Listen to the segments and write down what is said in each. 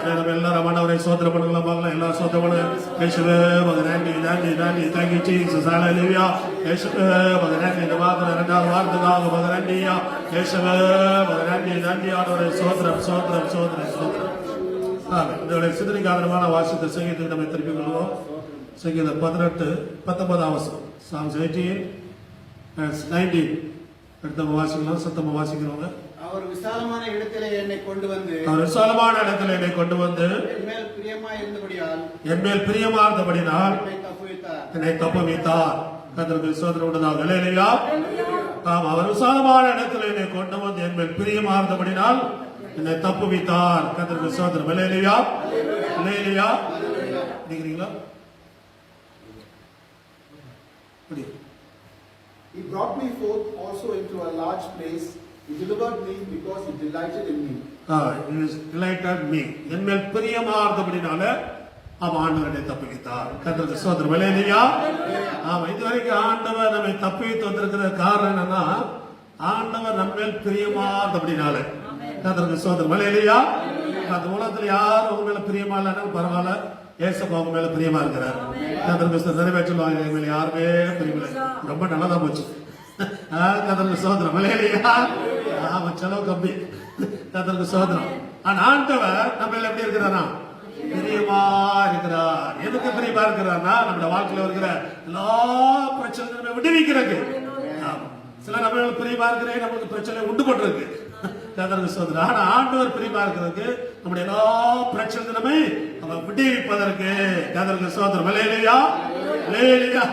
நம்ம எல்லாரும் ஆண்டவரை சோதனை பண்ணலாம். எல்லா சோதனை பண்ண இயேசுவே நன்றி நன்றி நன்றி. Thank you Jesus. ஹல்லேலூயா. இயேசுவே நன்றி. இந்த வார்த்தை இரண்டாவது வார்த்தைக்காக நன்றியா. இயேசுவே நன்றி நன்றி. ஆண்டவரை சோதரம் சோதரம் சோதரம் சோதரம். இதோடைய சிந்தனைக்காரமான வாசித்த சங்கீதத்தை நம்ம திருப்பிக் கொள்வோம். சங்கீதம் 18-19 வசனம். Psalms 18:19. அடுத்த வாசிக்கலாம். சத்தமா வாசிக்கிறவங்க. அவர் விசாலமான இடத்திலே என்னை கொண்டு வந்து என் மேல் பிரியமா இருந்தபடியால் என்னை தப்புவித்தார். கர்த்தருக்கு ஸ்தோத்திரம் உண்டாக. ஹல்லேலூயா. ஆம், அவர் விசாலமான இடத்திலே என்னை கொண்டு வந்து என் மேல் பிரியமா இருந்தபடியால் என்னை தப்புவித்தார். கர்த்தருக்கு ஸ்தோத்திரம். ஹல்லேலூயா. ஹல்லேலூயா. நீங்களா? He brought me forth also into a large place. He delivered me because he delighted in me. Delighted me. என் மேல் பிரியமா இருந்தபடினால அவன் ஆண்டவரை தப்புவித்தார். கர்த்தருக்கு ஸ்தோத்திரம். ஹல்லேலூயா. ஆமா, இதுவரைக்கும் ஆண்டவர் நம்மை தப்புவித்து வந்திருக்கிற காரணம் என்னன்னா, ஆண்டவர் நம்ம மேல் பிரியமா இருந்தபடினால. கர்த்தருக்கு ஸ்தோத்திரம். ஹல்லேலூயா. அந்த உலகத்துல யாரும் உங்க மேல பிரியமா இல்லைன்னா பரவாயில்ல, ஏசப்பா உங்க மேல பிரியமா இருக்கிறார். கர்த்தருக்கு நிறைவேற்றுவாங்க. எங்க மேல யாருமே பிரியமில்லை. ரொம்ப நல்லதா போச்சு. கர்த்தருக்கு ஸ்தோத்திரம். ஹல்லேலூயா. ஆமா, செலவு கம்மி. கர்த்தருக்கு ஸ்தோத்திரம். ஆனா ஆண்டவர் நம்ம எப்படி இருக்கிறாரா? பிரியமா இருக்கிறார். எதுக்கு பிரியமா இருக்கிறார்னா, நம்மளோட வாழ்க்கையில இருக்கிற எல்லா பிரச்சனைகளுமே விடுவிக்கிறது. சில நம்ம பிரியமா இருக்கிற நம்மளுக்கு பிரச்சனை உண்டு பண்றதுக்கு. கர்த்தருக்கு ஸ்தோத்திரம். ஆனா ஆண்டவர் பிரியமா இருக்கிறதுக்கு நம்முடைய எல்லா பிரச்சனைகளுமே அவன் விடுவிப்பதற்கு. கர்த்தருக்கு ஸ்தோத்திரம். ஹல்லேலூயா. ஹல்லேலூயா.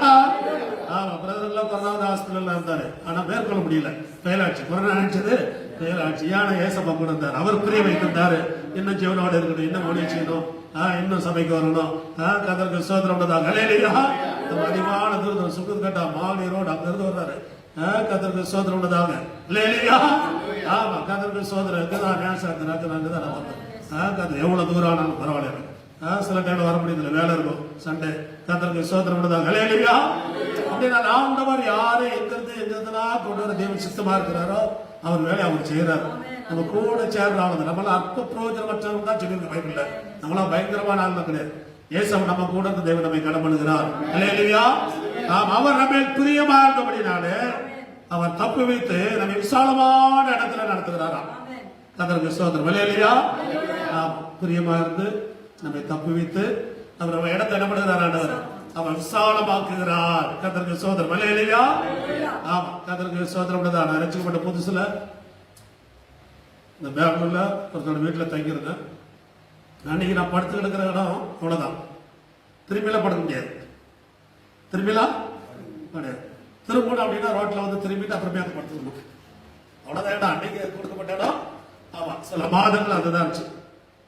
ஆமா, பிரதர் எல்லாம் கொரோனா ஹாஸ்பிட்டல்ல இருந்தாரு. ஆனா மேற்கொள்ள முடியல. ஃபெயில் ஆச்சு. கொரோனா ஆயிடுச்சது ஃபெயில் ஆச்சு. ஏன்னா ஏசப்பா கூட இருந்தார். அவர் பிரிய வைத்திருந்தாரு. இன்னும் ஜீவனோட இருக்கணும், இன்னும் ஒளி செய்யணும், இன்னும் சபைக்கு வரணும். கர்த்தருக்கு ஸ்தோத்திரம் உண்டாக. ஹல்லேலூயா. அதிகமான தூரம் சுகத் கட்டா மாலி ரோடு அங்க இருந்து வர்றாரு. கர்த்தருக்கு ஸ்தோத்திரம் உண்டாக. ஹல்லேலூயா. ஆமா, கர்த்தருக்கு ஸ்தோத்திரம். இருக்குதான் டான்ஸ் ஆடுறாங்க. நாங்க தான் கர்த்தர் எவ்வளவு தூரம் ஆனாலும் பரவாயில்ல. சில டைம்ல வர முடியல, வேலை இருக்கும், சண்டே. கர்த்தருக்கு ஸ்தோத்திரம் உண்டாக. ஹல்லேலூயா. அப்படின்னா ஆண்டவர் யாரை எங்கிருந்துலாம் கொண்டு வர தேவன் சித்தமா இருக்கிறாரோ அவர் வேலையை அவர் செய்யறாரு. நம்ம கூட சேர்றாங்க. நம்மள அற்ப பிரயோஜனமற்றவங்க தான் சொல்லியிருக்கு பைபிள்ல. நம்மளாம் பயங்கரமான ஆள் கிடையாது. ஏசம் நம்ம கூட இருந்த தேவன் நம்மை கடன் பண்ணுகிறார். ஹல்லேலூயா. அவர் நம்ம பிரியமா இருந்தபடினாலே அவர் தப்பு வைத்து நம்ம விசாலமான இடத்துல நடத்துகிறாராம். கர்த்தருக்கு ஸ்தோத்திரம். ஹல்லேலூயா. பிரியமா இருந்து நம்மை தப்பு வைத்து அவர் நம்ம இடத்தை என்ன பண்ணுகிறார்? ஆண்டவர் அவர் விசாலமாக்குகிறார். கர்த்தருக்கு ஸ்தோத்திரம். ஹல்லேலூயா. ஆமா, கர்த்தருக்கு ஸ்தோத்திரம். நான் ரட்சிக்கப்பட்ட புதுசுல இந்த பெங்களூர்ல ஒருத்தோட வீட்டுல தங்கியிருந்தேன். அன்னைக்கு நான் படுத்து கிடக்கிற இடம் அவ்வளவுதான். திரும்பிலாம் படுக்க முடியாது. திரும்பிலாம் கிடையாது. திரும்பணும் அப்படின்னா ரோட்ல வந்து திரும்பிட்டு அப்புறமே அதை படுத்துக்கணும். அவ்வளவுதான் இடம் அன்னைக்கு கொடுக்கப்பட்ட இடம். ஆமா, சில மாதங்கள் அதுதான் இருந்துச்சு.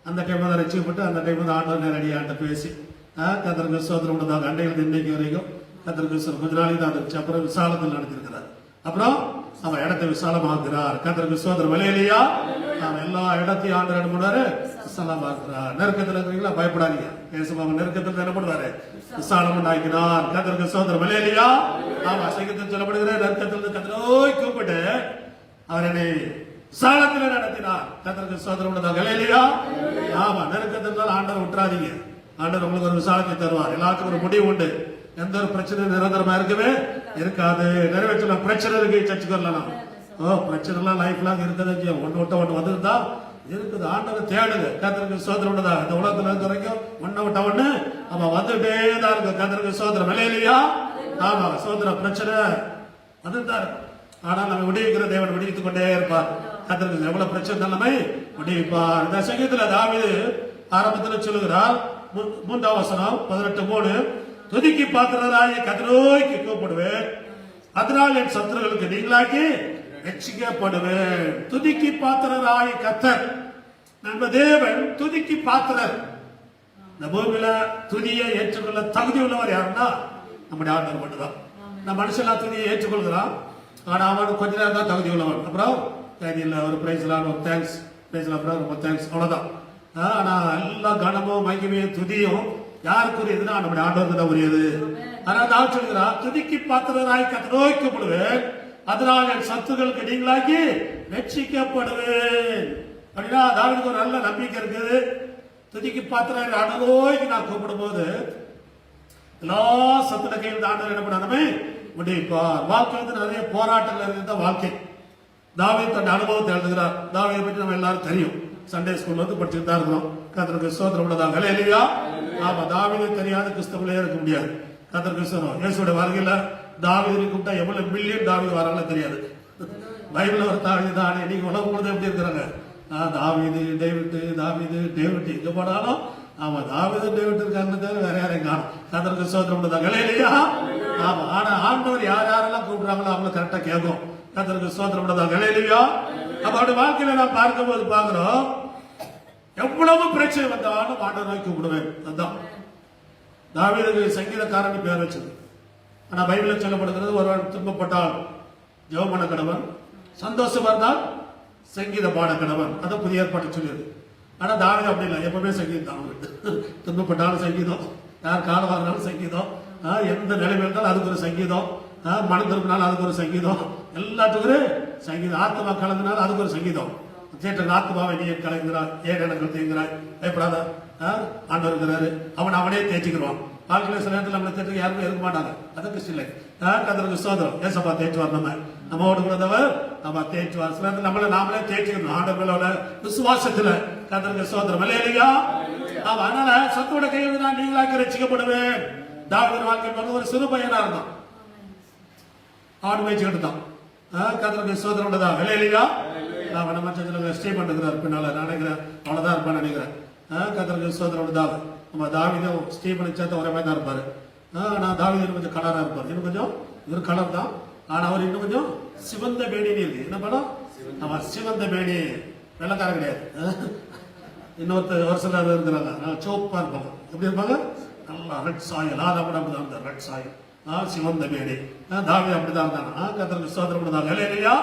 அந்த டைம் தான் ரட்சிக்கப்பட்டு அந்த டைம் தான் ஆண்டவர் நேரடியாண்ட பேசி கர்த்தருக்கு ஸ்தோத்திரம் உண்டாக. அன்னையிலிருந்து இன்னைக்கு வரைக்கும் கர்த்தருக்கு கொஞ்ச நாளைக்கு தான் இருந்துச்சு. அப்புறம் விசாலத்தில் நடத்திருக்கிறார். அப்புறம் அவன் இடத்தை விசாலமாக்குறார். கர்த்தருக்கு ஸ்தோத்திரம். ஹல்லேலூயா. அவன் எல்லா இடத்தையும் ஆண்டவர் என்ன பண்ணுவாரு? விசாலமாக்குறார். நெருக்கத்தில் இருக்கிறீங்களா? பயப்படாதீங்க. ஏசுபாவ நெருக்கத்தில் என்ன பண்ணுவாரு? விசாலம் உண்டாக்கினார். கர்த்தருக்கு ஸ்தோத்திரம். ஹல்லேலூயா. ஆமா, சங்கீதத்தில் சொல்லப்படுகிற நெருக்கத்தில் கர்த்தரோய் கூப்பிட்டு அவர் என்னை விசாலத்தில் நடத்தினார். கர்த்தருக்கு ஸ்தோத்திரம் உண்டாக. ஹல்லேலூயா. ஆமா, நெருக்கத்தில் ஆண்டவர் விட்டுறாதீங்க. ஆண்டவர் உங்களுக்கு ஒரு விசாலத்தை தருவார். எல்லாத்துக்கும் ஒரு முடிவு உண்டு. எந்த ஒரு பிரச்சனை நிரந்தரமா இருக்கவே இருக்காது. நிறைவேற்ற பிரச்சனை இருக்கு, சர்ச்சுக்கு வரலாம். பிரச்சனை எல்லாம் லைஃப் லாங் இருக்குது. ஒன்று விட்ட ஒன்று வந்துருந்தா இருக்குது. ஆண்டவர் தேடுங்க. கர்த்தருக்கு ஸ்தோத்திரம் உண்டதா. இந்த உலகத்துல இருக்க வரைக்கும் ஒன்ன விட்ட ஒண்ணு அவன் வந்துட்டே தான் இருக்கு. கர்த்தருக்கு ஸ்தோத்திரம். ஹல்லேலூயா. ஆமா, ஸ்தோத்திரம். பிரச்சனை வந்துதான் இருக்கும். ஆனால் நம்ம விடுவிக்கிற தேவன் விடுவித்துக் கொண்டே இருப்பார். கர்த்தருக்கு எவ்வளவு பிரச்சனை நிலைமை விடுவிப்பார். இந்த சங்கீதத்துல தாவீது ஆரம்பத்தில் சொல்லுகிறார். 3 வசனம் 18:3. துதிக்கு பாத்திரராய் கர்த்தரோய்க்கு கூப்பிடுவேன், அதனால் என் சத்துருக்களுக்கு நீங்களாக்கி ரட்சிக்கப்படுவேன். துதிக்கு பாத்திரராய் கர்த்தர் நம்ம தேவன் துதிக்கு பாத்திரர். இந்த பூமியில துதியை ஏற்றுக்கொள்ள தகுதி உள்ளவர் யாருன்னா நம்முடைய ஆண்டவர் மட்டும்தான். நம்ம மனுஷன் துதியை ஏற்றுக்கொள்கிறான். ஆனா அவன் கொஞ்ச நேரம் தான் தகுதி உள்ளவன். அப்புறம் ஒரு பிரைஸ் ஒரு தேங்க்ஸ், ரொம்ப தேங்க்ஸ், அவ்வளவுதான். ஆனா எல்லா கனமும் மகிமையும் துதியும் யாருக்குரியதுன்னா நம்முடைய ஆண்டவருக்கு தான் உரியது. அதனால நான் சொல்கிறார், துதிக்கு பாத்திரராய் கர்த்தரோய்க்கு கூப்பிடுவேன், அதனால் என் சத்துருக்களுக்கு நீங்களாக்கி ரட்சிக்கப்படுவேன். அப்படின்னா தாவீதுக்கு ஒரு நல்ல நம்பிக்கை இருக்குது. துதிக்கு பாத்திரம் அனுபவிக்கு நான் கூப்பிடும் போது எல்லா சத்துன கையில் ஆண்டவர் என்ன பண்ணாலுமே முடிப்பார். வாழ்க்கை வந்து நிறைய போராட்டங்கள் இருந்த வாழ்க்கை. தாவீது தன் அனுபவத்தை எழுதுகிறார். தாவீதை பற்றி நம்ம எல்லாரும் தெரியும். சண்டே ஸ்கூல்ல வந்து படிச்சுட்டு தான் இருக்கிறோம். கர்த்தருக்கு ஸ்தோத்திரம் உள்ளதாக. ஹல்லேலூயா. ஆமா, தாவீது தெரியாத கிறிஸ்தவங்களே இருக்க முடியாது. கர்த்தருக்கு ஸ்தோத்திரம். இயேசுவோட வருகையில தாவீது கூப்பிட்டா எவ்வளவு மில்லியன் தாவீது வராங்களோ தெரியாது. பைபிள்ல ஒரு தாவீது தான். இன்னைக்கு உலகம் முழுதும் எப்படி இருக்கிறாங்க? தாவீது டேவிட் எங்க போனாலும் ஆமா தாவீது டேவிட் இருக்காங்கன்னு தவிர வேற யாரையும் காணும். கர்த்தருக்கு ஸ்தோத்திரம் உள்ளதாக. ஹல்லேலூயா. ஆமா, ஆனா ஆண்டவர் யார் யாரெல்லாம் கூப்பிடுறாங்களோ அவங்களை கரெக்டா கேட்கும். கர்த்தருக்கு ஸ்தோத்திரம் உள்ளதாக. ஹல்லேலூயா. அப்ப அவருடைய வாழ்க்கையில நான் பார்க்கும்போது பாக்குறோம், எவ்வளவு பிரச்சனை வந்தாலும் ஆண்டவர் நோக்கி கூப்பிடுவேன். அதுதான் தாவீதுக்கு சங்கீதக்காரன் பேர் வச்சது. ஆனா பைபிளில் சொல்லப்படுகிறது, ஒருவன் துன்பப்பட்டால் ஜெபம் பண்ண கடவன், சந்தோஷமா இருந்தால் சங்கீத பாட கடவன். அதான் புதிய ஏற்பாடு சொல்லியது. ஆனா தாவீது அப்படி இல்லை, எப்பவுமே சங்கீதம் தான். துன்பப்பட்டாலும் சங்கீதம், யார் காலம் வாங்கினாலும் சங்கீதம், எந்த நிலைமை இருந்தாலும் அதுக்கு ஒரு சங்கீதம், மனம் திரும்பினாலும் அதுக்கு ஒரு சங்கீதம், எல்லாத்துக்கும் ஒரு சங்கீதம். ஆத்மா கலங்கினாலும் அதுக்கு ஒரு சங்கீதம். தேட்டர் ஆத்மாவை நீ கலங்குகிறாய், ஏன் எனக்கு தேங்குகிறாய், பயப்படாத, ஆண்டவர் இருக்கிறாரு, அவனே தேய்ச்சிக்கிறான். வாழ்க்கையில சில நேரத்தில் நம்மளை தேட்டருக்கு யாருமே இருக்க மாட்டாங்க. அதுக்கு இல்லை. கர்த்தருக்கு ஸ்தோத்திரம். ஏசப்பா தேய்ச்சுவார். நம்மோடு கூடவர் நம்ம தேய்ச்சுவார். சில நேரத்தில் நம்மளை நாமளே தேய்ச்சிக்கணும். ஆண்டவர்களோட விசுவாசத்துல. கர்த்தருக்கு ஸ்தோத்திரம். அல்லேலூயா. ஆமா, அதனால சத்தோட கையில் நான் நீங்களாக்கி ரட்சிக்கப்படுவேன். தாவீது வாழ்க்கை ஒரு சிறு பையனா இருந்தான். ஆடு மேய்ச்சிக்கிட்டு தான். கர்த்தருக்கு ஸ்தோத்திரம் உள்ளதா. அல்லேலூயா. நான் நம்ம சர்ச்சில் ஸ்டே பண்ணுகிறார் பின்னால நினைக்கிறேன். அவ்வளவுதான் இருப்பான்னு நினைக்கிறேன். கர்த்தருக்கு ஸ்தோத்திரம் உள்ளதா. நம்ம தாவீதும் ஸ்டீபனை சேர்த்து ஒரே மாதிரி தான் இருப்பாரு. நான் தாவீது கொஞ்சம் கலரா இருப்பார். இன்னும் கொஞ்சம் இவர் கலர் தான். ஆனா அவர் இன்னும் கொஞ்சம் சிவந்த மேனின்னு இருக்கு. என்ன படம்? ஆமா, சிவந்த மேனி. வெள்ளக்காரன் கிடையாது. இன்னொருத்தர் ஒரு சிலர் இருக்கிறாங்க, சோப்பா இருப்பாங்க. எப்படி இருப்பாங்க? நல்லா ரெட் சாயல். கூட அப்படிதான் இருந்தார், ரெட் சாயல், சிவந்த மேனி. தாவீது அப்படிதான் இருந்தாங்க. கர்த்தருக்கு ஸ்தோத்திரம் உள்ளதாக. ஹல்லேலூயா.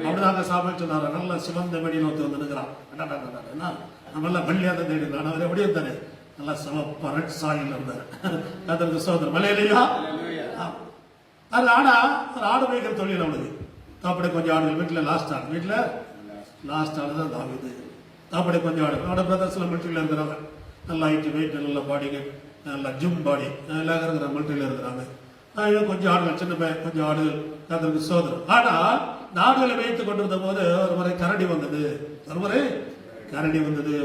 அப்படிதாங்க சாப்பிட்டு சொன்னாரு. நல்ல சிவந்த மேனின்னு ஒருத்தர் வந்து நிற்கிறான். என்ன நல்லா வெள்ளையா தான் தேடினான். அவர் எப்படியும் தானே நல்லா சிவப்பா ரெட் சாயல் இருந்தார். கர்த்தருக்கு ஸ்தோத்திரம். ஹல்லேலூயா. அது ஆனா ஒரு ஆடு மேய்க்கிற தொழில் அவனுக்கு. தாப்படை கொஞ்சம் ஆடுகள் வீட்டில் லாஸ்ட் ஆடு தான் தாவீது. தாப்படை கொஞ்சம் ஆடுகள். அவனோட பிரதர்ஸ்ல மிலிட்டரியில் இருக்கிறாங்க. நல்லா ஹைட்டு வெயிட், நல்ல பாடிங்க, நல்லா ஜிம் பாடி எல்லாம் இருக்கிற மிலிட்டரியில் இருக்கிறாங்க. கொஞ்சம் ஆடுகள், சின்ன பையன், கொஞ்சம் ஆடுகள். கர்த்தருக்கு ஸ்தோத்திரம். ஆனா இந்த ஆடுகளை வைத்துக் கொண்டிருந்த போது ஒரு முறை கரடி வந்தது.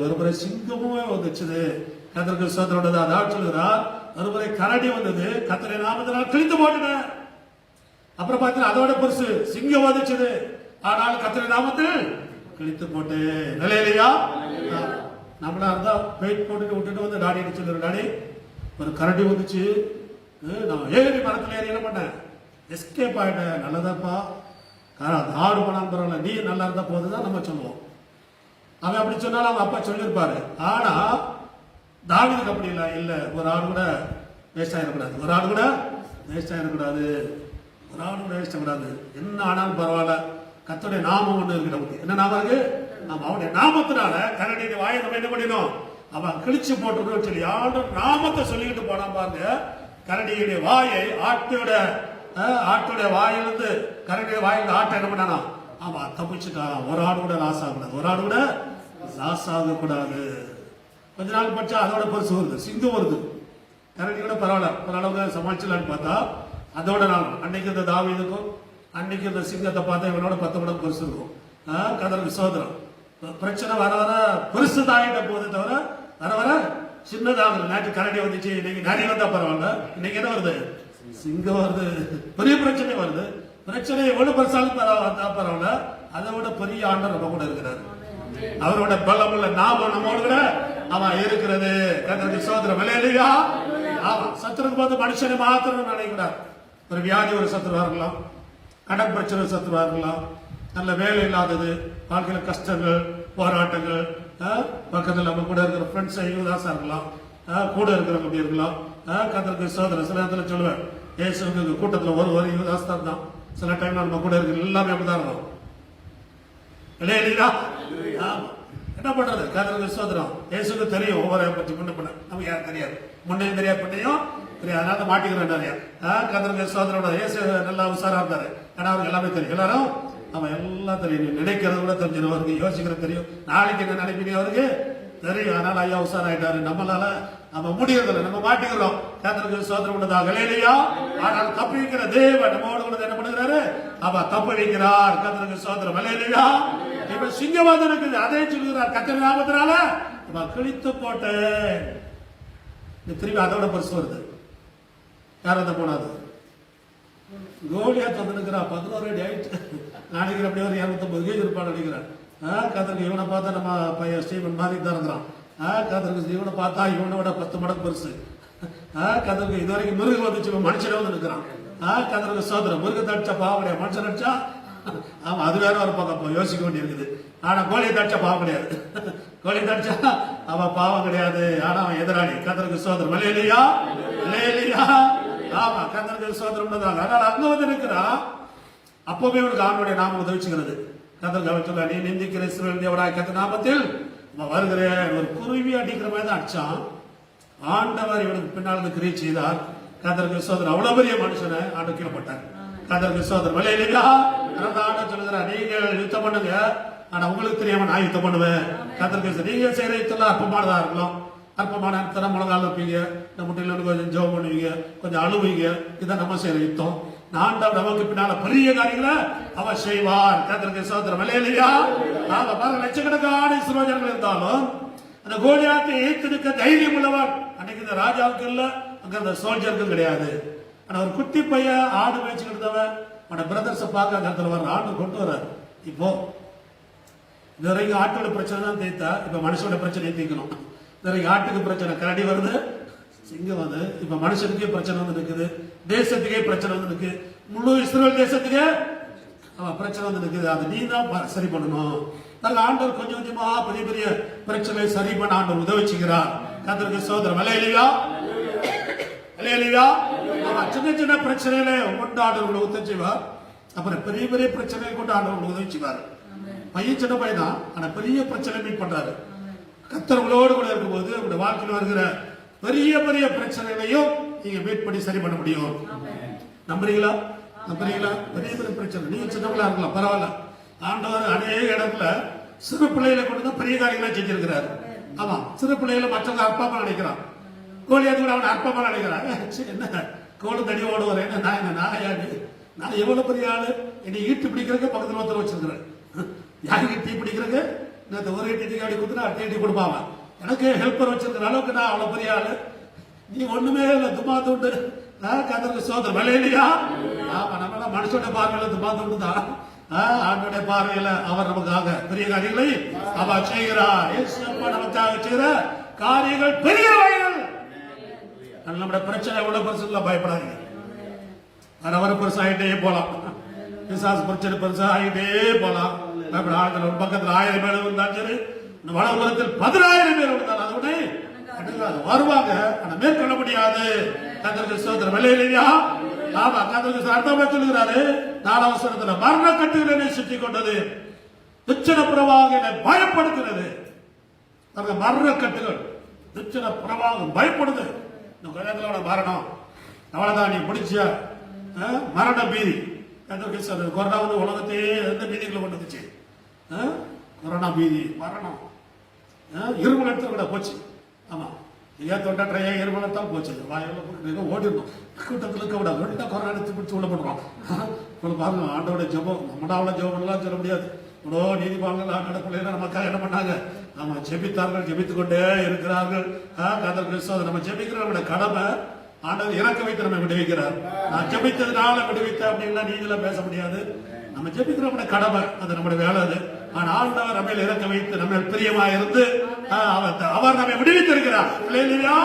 ஒரு முறை சிங்கமுமே வந்துச்சு. கர்த்தருக்கு ஸ்தோத்திரம். அதாவது சொல்லுகிறார், ஒரு முறை கரடி வந்தது, கர்த்தருடைய நாமத்தினால் கிழித்து போட்டுனேன். அப்புறம் பார்த்தீங்கன்னா அதோட பெருசு சிங்கம் வந்துச்சு. ஆனால் கர்த்தருடைய நாமத்தில் கிழித்து போட்டு. நிலையிலையா நம்மளா இருந்தா வெயிட் போட்டுட்டு விட்டுட்டு வந்து டாடி சொல்லுற, டாடி ஒரு கரடி வந்துச்சு, நான் ஏறி மரத்துல ஏறி என்ன பண்ணேன், எஸ்கேப் ஆயிட்டேன். நல்லதாப்பா, ஆடு போனாலும் பரவாயில்ல, நீ நல்லா இருந்தா போதுதான் நம்ம சொல்லுவோம். அவன் அப்படி சொன்னாலும் அவங்க அப்பா சொல்லியிருப்பாரு. ஆனா தாவீதுக்கு அப்படி இல்ல. ஒரு ஆடு கூட வேஸ்ட் ஆயிடக்கூடாது. என்ன ஆனாலும் பரவாயில்ல, கர்த்தருடைய நாமம் ஒண்ணு இருக்கு நமக்கு. என்ன நாமம் இருக்கு? அவனுடைய நாமத்தினால கரடியுடைய வாயை நம்ம என்ன பண்ணினோம், அவன் கிழிச்சு போட்டு சொல்லி ஆண்டு நாமத்தை சொல்லிக்கிட்டு போனான் பாருங்க. கரடியுடைய வாயை ஆட்டுடைய வாயிலிருந்து, கரடியுடைய வாயிலிருந்து ஆட்டை என்ன பண்ணானா, அவன் தப்பிச்சுட்டான். ஒரு ஆடு கூட லாஸ் ஆகக்கூடாது. கொஞ்ச நாள் பட்சா அதோட பெருசு வருது, சிங்கம் வருது. கரடி கூட பரவாயில்ல சமாளிச்சலான்னு பார்த்தா அதோட நாள் அன்னைக்கு இந்த தாவீதுக்கும் அன்னைக்கு இந்த சிங்கத்தை பார்த்தா இவனோட 10 மடங்கு பெருசு இருக்கும். கர்த்தருக்கு ஸ்தோத்திரம். பிரச்சனை வர பெருசு தாயிட்ட போதே தவிர வர சின்னதாகுது. நேற்று கரடி வந்துச்சு, இன்னைக்கு நரி வந்தா பரவாயில்ல, இன்னைக்கு என்ன வருது, சிங்கம் வருது. பெரிய பிரச்சனை வருது. பிரச்சனை எவ்வளவு பெருசாலும் பரவாயில்ல, அதை விட பெரிய ஆண்டவர் நம்ம கூட இருக்கிறாரு. அவரோட பலம் உள்ள நாமம் நம்மோடு கூட அவன் இருக்கிறது. கர்த்தருக்கு ஸ்தோத்திரம். ஹல்லேலூயா. ஆமா, சத்துருக்கு பார்த்து மனுஷனை மாத்திரம் நினைக்கிறார். ஒரு வியாதி ஒரு சத்துருவா இருக்கலாம், கடன் பிரச்சனை சத்துருவா இருக்கலாம், நல்ல வேலை இல்லாதது, வாழ்க்கையில கஷ்டங்கள், போராட்டங்கள், பக்கத்தில் நம்ம கூட இருக்கிற ஃப்ரெண்ட்ஸ் யுவதாசா இருக்கலாம், கூட இருக்கிறவங்க அப்படி இருக்கலாம். கர்த்தருக்கு ஸ்தோத்திரம். சில நேரத்தில் சொல்லுவேன், இயேசுவுக்கு கூட்டத்தில் ஒரு யுவதாஸ் தான். சில டைம்ல நம்ம கூட இருக்கிற எல்லாமே அப்படிதான் இருக்கும். என்ன பண்றது? கர்த்தருக்கு ஸ்தோத்திரம். இயேசுக்கு தெரியும் ஒவ்வொரு பற்றி முன்ன பண்ண, நமக்கு யாரும் தெரியாது, முன்னையும் தெரியாது, பின்னையும் தெரியாது. அதனால மாட்டிக்கிறேன் நிறைய. கர்த்தருக்கு ஸ்தோத்திரம். இயேசு நல்லா உசாரா இருந்தாரு, ஏன்னா அவருக்கு எல்லாமே தெரியும். எல்லாரும் அவன் எல்லாம் தெரியும். நீ நினைக்கிறது கூட தெரிஞ்சிடும் அவருக்கு, யோசிக்கிறது தெரியும், நாளைக்கு என்ன நினைப்பீங்க அவருக்கு தெரியும். அதனால ஐயா உசார் ஆயிட்டாரு. நம்மளால நம்ம முடியறதில்லை, நம்ம மாட்டிக்கிறோம். கர்த்தருக்கு ஸ்தோத்திரம் உண்டதாக. ஹல்லேலூயா. ஆனால் தப்பி வைக்கிற தேவன் நம்மோடு கூட என்ன பண்ணுகிறாரு? அவ தப்பி வைக்கிறார். கர்த்தருக்கு ஸ்தோத்திரம். ஹல்லேலூயா. இப்ப சிங்கவாதம் இருக்குது, அதே சொல்லுகிறார் கர்த்தர் நாமத்தினால இவன் கிழித்து போட்டேன். திரும்பி அதோட பரிசு வருது. யார் அந்த போனாது? கோலியாத் வந்து நிற்கிறான். 11 அடி ஆயிடுச்சு. நினைக்கிறேன் அப்படியே ஒரு 250 கேஜி இருப்பான்னு நினைக்கிறேன். கர்த்தருக்கு இவனை பார்த்தா நம்ம பையன் ஸ்டீவன் மாதிரி தான் இருக்கிறான். கர்த்தருக்கு இவனை பார்த்தா இவனோட 10 மடங்கு பெருசு. கர்த்தருக்கு இது வரைக்கும் மிருகம் வந்துச்சு, மனுஷனே வந்து நிற்கிறான். கர்த்தருக்கு ஸ்தோத்திரம். மிருகத்தை அடிச்சா பாவம் கிடையாது, மனுஷன் அடிச்சா ஆமா அது வேற ஒரு பக்கம் யோசிக்க வேண்டி இருக்குது. ஆனா கோழியை தடிச்சா பாவம் கிடையாது. கோழியை தடிச்சா அவன் பாவம் கிடையாது. ஆனா அவன் எதிராளி. கர்த்தருக்கு ஸ்தோத்திரம். ஹல்லேலூயா. ஹல்லேலூயா. ஆமா கர்த்தருக்கு ஸ்தோத்திரம் உண்டதாக. அதனால அங்க வந்து இருக்கிறான். அப்பவே இவனுக்கு ஆண்டவருடைய நாமம் உதவிச்சுகிறது. கர்த்தருக்கு அவன் சொல்ல, நீ நிந்திக்கிற இஸ்ரவேல் தேவனாகிய கர்த்தர் நாமத்தில் வருகிறேன். ஒரு குருவி அடிக்கிற மாதிரி தான் அடிச்சான். ஆண்டவர் இவனுக்கு பின்னால் கிரியை செய்தார். கர்த்தருக்கு ஸ்தோத்திரம். அவ்வளவு பெரிய மனுஷனை ஆண்டு கீழப்பட்டார். கர்த்தருக்கு ஸ்தோத்திரம். ஹல்லேலூயா. ஆண்டவர் சொல்லுகிறார், நீங்கள் யுத்தம் பண்ணுங்க, ஆனா உங்களுக்கு தெரியாம நான் யுத்தம் பண்ணுவேன். கர்த்தருக்கு நீங்க செய்யற யுத்தம் அற்பமானதா இருக்கலாம். அற்பமான அர்த்தம் முழங்கால் வைப்பீங்க, இந்த முட்டையில கொஞ்சம் ஜெபம் பண்ணுவீங்க, கொஞ்சம் அழுவீங்க. இதான் நம்ம செய்யற யுத்தம். ஆண்டவர் நமக்கு பின்னால பெரிய காரியங்களை அவர் செய்வார். கர்த்தருக்கு ஸ்தோத்திரம். ஹல்லேலூயா. நாம பல லட்சக்கணக்கான இஸ்ரவேலர்கள் இருந்தாலும் அந்த கோலியாத்தை ஏத்திருக்க தைரியம் உள்ளவர் அன்னைக்கு இந்த ராஜாவுக்கு இல்ல, அங்க அந்த சோல்ஜருக்கு கிடையாது. ஆனா ஒரு குட்டி பையன் ஆடு மேய்ச்சிட்டு இருந்தவன் அவன பிரதர்ஸை பார்க்க அந்த இடத்துல வர ஆடு கொண்டு வர்றாரு. இப்போ இது வரைக்கும் ஆட்டோட பிரச்சனை தான் தீர்த்தா, இப்ப மனுஷோட பிரச்சனையை தீர்க்கணும். இது வரைக்கும் ஆட்டுக்கு பிரச்சனை, கரடி வருது, சிங்கம் வந்து, இப்ப மனுஷனுக்கே பிரச்சனை வந்து நிற்குது, தேசத்துக்கே பிரச்சனை வந்து நிற்கு, முழு இஸ்ரவேல் தேசத்துக்கே பிரச்சனை வந்து நிற்குது. அது நீ தான் சரி பண்ணணும். ஆண்டவர் கொஞ்சம் கொஞ்சமா பெரிய பெரிய பிரச்சனை சரி பண்ண ஆண்டவர் உதவிச்சுக்கிறார். கர்த்தருக்கு ஸ்தோத்திரம். ஹல்லேலூயா. ஹல்லேலூயா. சின்ன சின்ன பிரச்சனையில கொண்டு ஆண்டவர் உதவி செய்வார். அப்புறம் பெரிய பெரிய பிரச்சனையை கொண்டு ஆண்டவர் உதவி செய்வார். பையன் சின்ன பையன் தான், ஆனா பெரிய பிரச்சனை மீட் பண்றாரு. கர்த்தர்களோடு கூட இருக்கும்போது உங்களுடைய வாழ்க்கையில் வருகிற பெரிய பெரிய பிரச்சனைகளையும் நீங்க மீட் பண்ணி சரி பண்ண முடியும். நம்புறீங்களா? நம்புறீங்களா? பெரிய பெரிய பிரச்சனை நீங்க சின்னவங்களா இருக்கலாம், பரவாயில்ல. ஆண்டவர் அநேக இடத்துல சிறு பிள்ளைகளை கொண்டு தான் பெரிய காரியங்களா செஞ்சிருக்கிறாரு. ஆமா, சிறு பிள்ளைகளை மற்றவங்க அற்பமா நினைக்கிறான். கோலியாத்து கூட அவனை அற்பமா நினைக்கிறான். என்ன கோடு தடி ஓடுவார், என்ன நான் என்ன நாயாடி, நான் எவ்வளவு பெரிய ஆளு, என்னை ஈட்டு பிடிக்கிறதுக்கு பக்கத்துல ஒருத்தர் வச்சிருக்கிறேன். யாருக்கு டீ பிடிக்கிறதுக்கு இந்த ஒரு டீ காடி கொடுத்துட்டு அடுத்த டீ கொடுப்பாங்க. எனக்கு ஹெல்ப்பர் வச்சிருக்கிற அளவுக்கு நான் அவ்வளவு பெரிய ஆளு, நீ ஒண்ணுமே இல்லை, துமா துண்டு. கர்த்தருக்கு ஸ்தோத்திரம். ஹல்லேலூயா. ஆமா, நம்ம மனுஷோட பார்வையில துமா துண்டு தான். ஆண்டோடைய பார்வையில அவர் நமக்காக பெரிய காரியங்களை அவர் செய்கிறார். நமக்காக செய்கிற காரியங்கள் பெரியவைகள். நம்முடைய பிரச்சனை எவ்வளவு பெருசுல பயப்படாதீங்க. அவர் பெருசாகிட்டே போலாம், பிசாசு பிரச்சனை பெருசாகிட்டே போலாம். ஒரு பக்கத்தில் 1000 பேர் இருந்தாலும் சரி, வடபுறத்தில் 10000 பேர் இருந்தாலும் அதோட வருவாங்க, ஆனா மேற்கொள்ள முடியாது. கர்த்தருக்கு ஸ்தோத்திரம். ஹல்லேலூயா. ஆமா, கர்த்தருக்கு அர்த்தமா சொல்லுகிறாரு 4ஆம் வசனத்துல, மரண கட்டுகள் என்னை சுற்றி கொண்டது, துச்சன பிரவாகம் என்னை பயப்படுகிறது. மரண கட்டுகள், துச்சன பிரவாகம் பயப்படுது. இந்த கல்யாணத்தோட மரணம் அவ்வளவுதான், நீ முடிச்ச மரண பீதி. கொரோனா வந்து உலகத்தையே எந்த பீதிகளை கொண்டு வந்துச்சு? கொரோனா பீதி, மரணம், இருமல் எடுத்து கூட போச்சு. ஆமா, ஏன் தொண்டா இருமலத்தான் போச்சு. வாயில ஓடிடணும், கூட்டத்தில் இருக்க விடாது. ரெண்டா கொரோனா எடுத்து பிடிச்சி உள்ள பண்ணுறோம். பாருங்க, ஆண்டோட ஜெபம், நம்மளால ஜெபம் எல்லாம் சொல்ல முடியாது. இவ்வளோ நீதிபான்கள் நடப்பிள்ளைல நமக்காக என்ன பண்ணாங்க? நம்ம ஜெபித்தார்கள், ஜெபித்துக் கொண்டே இருக்கிறார்கள். கர்த்தர் நம்ம ஜெபிக்கிற கடமை. ஆண்டவர் இறக்க வைத்து நம்ம விடுவிக்கிறார். நான் ஜெபித்ததுனால விடுவித்த அப்படின்னா நீங்கள பேச முடியாது. நம்ம ஜெபிக்கிற கடமை, அது நம்முடைய வேலை. அது ஆனால் ஆண்டவர் நம்ம இறக்க வைத்து நம்ம பிரியமா இருந்து அவர் நம்மை விடுவித்திருக்கிறார். இல்லையா?